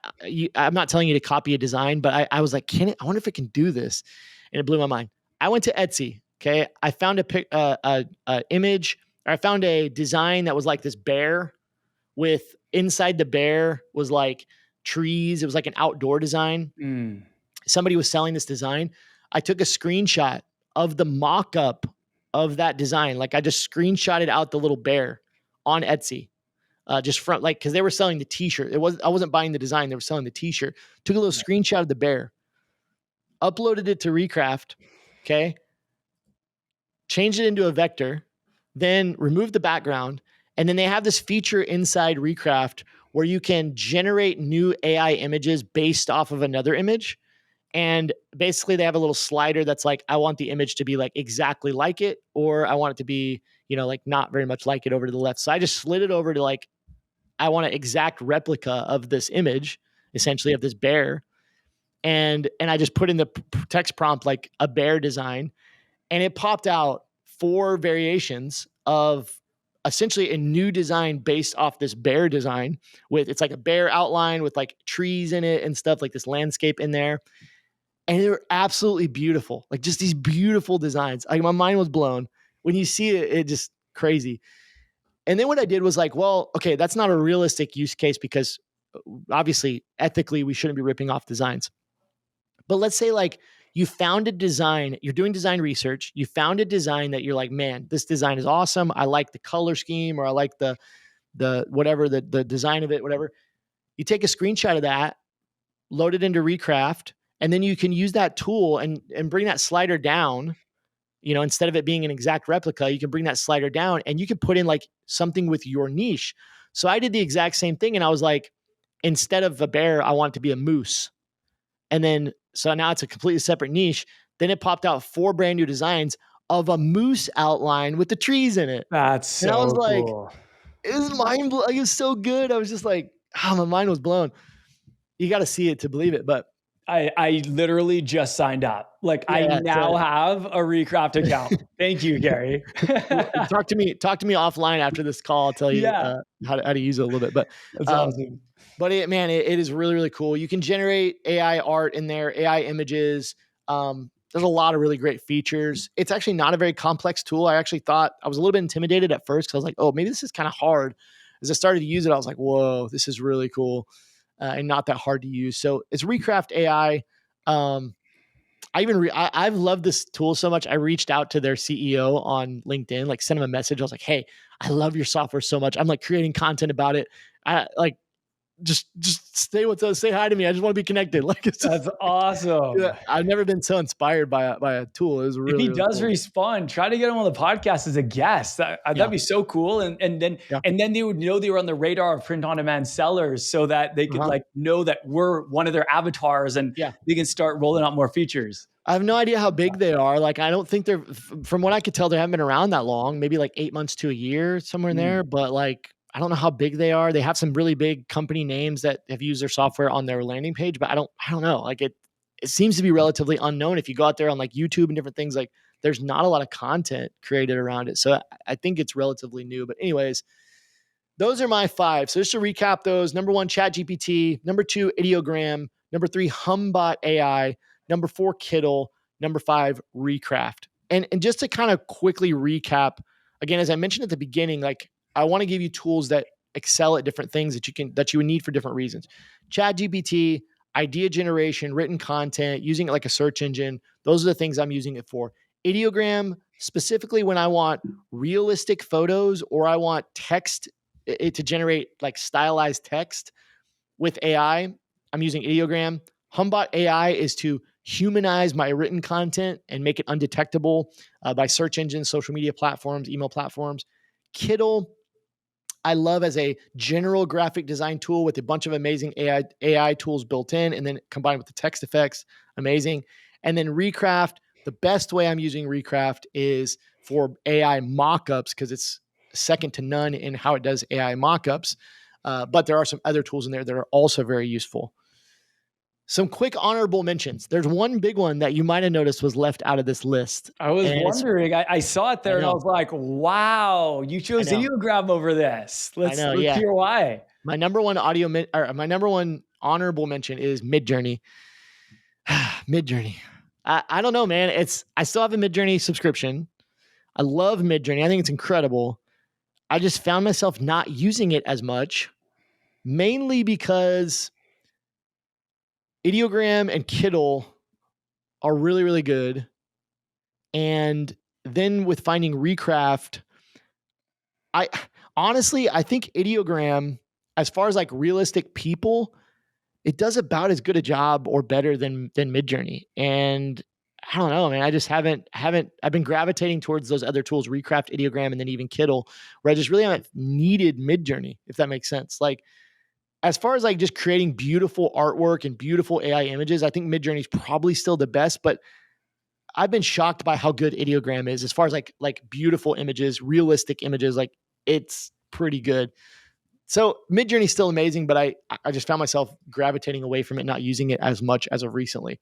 I'm not telling you to copy a design, but I was like, I wonder if it can do this, and it blew my mind. I went to Etsy. Okay, I found a image, or I found a design that was like this bear with inside the bear was like trees. It was like an outdoor design. Somebody was selling this design. I took a screenshot of the mock-up of that design. Like I just screenshotted out the little bear on Etsy. Just front, like, because they were selling the t-shirt. I wasn't buying the design, they were selling the t-shirt. Took a little screenshot of the bear, uploaded it to Recraft, okay, changed it into a vector, then removed the background. And then they have this feature inside Recraft where you can generate new AI images based off of another image. And basically they have a little slider that's like, I want the image to be like exactly like it, or I want it to be, like not very much like it over to the left. So I just slid it over to like, I want an exact replica of this image, essentially of this bear. And I just put in the text prompt, like a bear design, and it popped out 4 variations of essentially a new design based off this bear design it's like a bear outline with like trees in it and stuff, like this landscape in there. And they were absolutely beautiful. Like just these beautiful designs. Like my mind was blown when you see it. It just crazy. And then what I did was like, well, okay, that's not a realistic use case because obviously ethically we shouldn't be ripping off designs. But let's say like you found a design, you're doing design research, you found a design that you're like, man, this design is awesome. I like the color scheme, or I like the whatever, the design of it, whatever. You take a screenshot of that, load it into Recraft, and then you can use that tool and bring that slider down. Instead of it being an exact replica, you can bring that slider down and you can put in like something with your niche. So I did the exact same thing, and I was like, instead of a bear, I want it to be a moose. And then, so now it's a completely separate niche. Then it popped out 4 brand new designs of a moose outline with the trees in it. That's And I was so like, cool. it was mind blowing. Like, it was so good. I was just like, my mind was blown. You got to see it to believe it. But I literally just signed up. Like I now have a Recraft account. Thank you, Kerry. Talk to me offline after this call. I'll tell you how to use it a little bit. But that's awesome. But it is really, really cool. You can generate AI art in there, AI images. There's a lot of really great features. It's actually not a very complex tool. I actually thought I was a little bit intimidated at first because I was like, oh, maybe this is kind of hard. As I started to use it, I was like, whoa, this is really cool and not that hard to use. So it's Recraft AI. I've loved this tool so much. I reached out to their CEO on LinkedIn, like sent him a message. I was like, hey, I love your software so much. I'm like creating content about it. just stay with us, say hi to me. I just want to be connected. Like it's just, That's awesome. yeah, I've never been so inspired by a tool. It was If really, he really does cool. respond, try to get him on the podcast as a guest. Yeah. That'd be so cool. Yeah. And then they would know they were on the radar of print on demand sellers, so that they could like know that we're one of their avatars, and Yeah. they can start rolling out more features. I have no idea how big they are. Like, I don't think from what I could tell, they haven't been around that long, maybe like 8 months to a year, somewhere in there. But like, I don't know how big they are. They have some really big company names that have used their software on their landing page, but I don't know. Like it seems to be relatively unknown. If you go out there on like YouTube and different things, like there's not a lot of content created around it. So I think it's relatively new. But anyways, those are my 5. So just to recap those: number 1, ChatGPT; number 2, Ideogram; number 3, Humbot AI; number 4, Kittle; number 5, Recraft. And just to kind of quickly recap, again, as I mentioned at the beginning, like I want to give you tools that excel at different things that you would need for different reasons. ChatGPT, idea generation, written content, using it like a search engine. Those are the things I'm using it for. Ideogram, specifically when I want realistic photos or I want text to generate like stylized text with AI. I'm using Ideogram. Humbot AI is to humanize my written content and make it undetectable by search engines, social media platforms, email platforms. Kittle, I love as a general graphic design tool with a bunch of amazing AI tools built in, and then combined with the text effects, amazing. And then Recraft, the best way I'm using Recraft is for AI mockups because it's second to none in how it does AI mockups. But there are some other tools in there that are also very useful. Some quick honorable mentions. There's one big one that you might have noticed was left out of this list. I was And wondering. I saw it I there, and I know, was like, "Wow, you I chose know, Ideogram over this." I know. Let's Yeah. hear why. My number one my number one honorable mention is Midjourney. Midjourney. I don't know, man. I still have a Midjourney subscription. I love Midjourney. I think it's incredible. I just found myself not using it as much, mainly because Ideogram and Kittle are really, really good. And then with finding Recraft, I honestly I think Ideogram, as far as like realistic people, it does about as good a job or better than Midjourney. And I don't know, man. I just haven't I've been gravitating towards those other tools, Recraft, Ideogram, and then even Kittle, where I just really haven't needed Midjourney, if that makes sense. Like as far as like just creating beautiful artwork and beautiful AI images, I think Midjourney is probably still the best, but I've been shocked by how good Ideogram is as far as like beautiful images, realistic images. Like it's pretty good. So Midjourney is still amazing, but I just found myself gravitating away from it, not using it as much as of recently.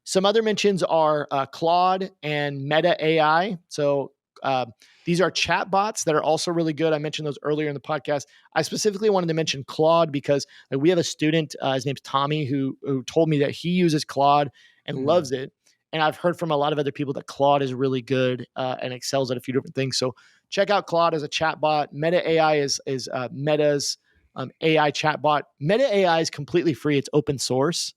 Some other mentions are Claude and Meta AI. So uh, these are chat bots that are also really good. I mentioned those earlier in the podcast. I specifically wanted to mention Claude because we have a student, his name's Tommy, who told me that he uses Claude and loves it. And I've heard from a lot of other people that Claude is really good and excels at a few different things. So check out Claude as a chatbot. Meta AI is Meta's AI chatbot. Meta AI is completely free. It's open source,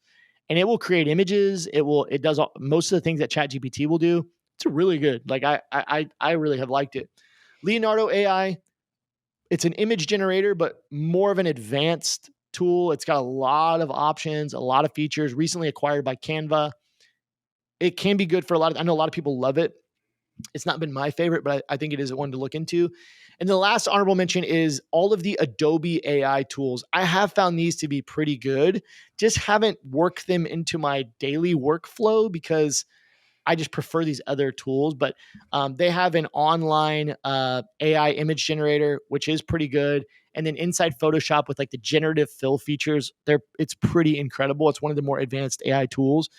and it will create images. It does most of the things that ChatGPT will do. It's really good. Like I really have liked it. Leonardo AI, it's an image generator, but more of an advanced tool. It's got a lot of options, a lot of features. Recently acquired by Canva. It can be good for a lot of. I know a lot of people love it. It's not been my favorite, but I think it is one to look into. And the last honorable mention is all of the Adobe AI tools. I have found these to be pretty good, just haven't worked them into my daily workflow because I just prefer these other tools. But they have an online AI image generator, which is pretty good. And then inside Photoshop with like the generative fill features, it's pretty incredible. It's one of the more advanced AI tools.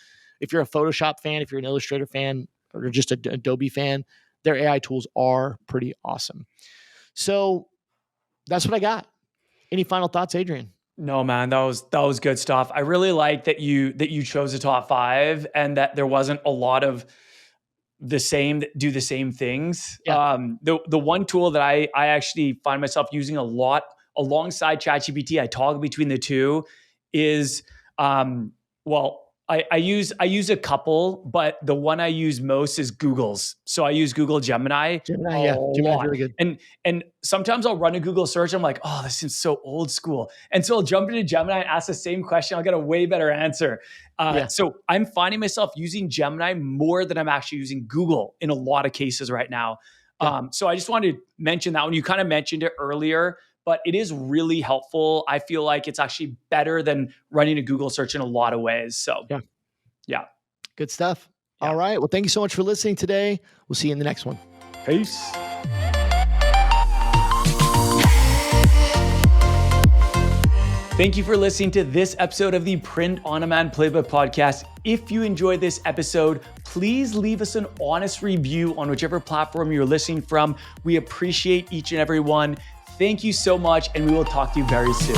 If you're a Photoshop fan, if you're an Illustrator fan, or just an Adobe fan, their AI tools are pretty awesome. So that's what I got. Any final thoughts, Adrian? No, man, that was good stuff. I really like that you chose the top 5, and that there wasn't a lot of the same that do the same things. Yeah. The one tool that I actually find myself using a lot alongside ChatGPT, I toggle between the two, is I use a couple, but the one I use most is Google's. So I use Google Gemini a Yeah, Gemini's lot. really good. And sometimes I'll run a Google search. I'm like, oh, this is so old school. And so I'll jump into Gemini and ask the same question. I'll get a way better answer. Yeah. So I'm finding myself using Gemini more than I'm actually using Google in a lot of cases right now. Yeah. So I just wanted to mention that one. You kind of mentioned it earlier, but it is really helpful. I feel like it's actually better than running a Google search in a lot of ways. So yeah. Good stuff. Yeah. All right. Well, thank you so much for listening today. We'll see you in the next one. Peace. Thank you for listening to this episode of the Print on Demand Playbook podcast. If you enjoyed this episode, please leave us an honest review on whichever platform you're listening from. We appreciate each and every one. Thank you so much, and we will talk to you very soon.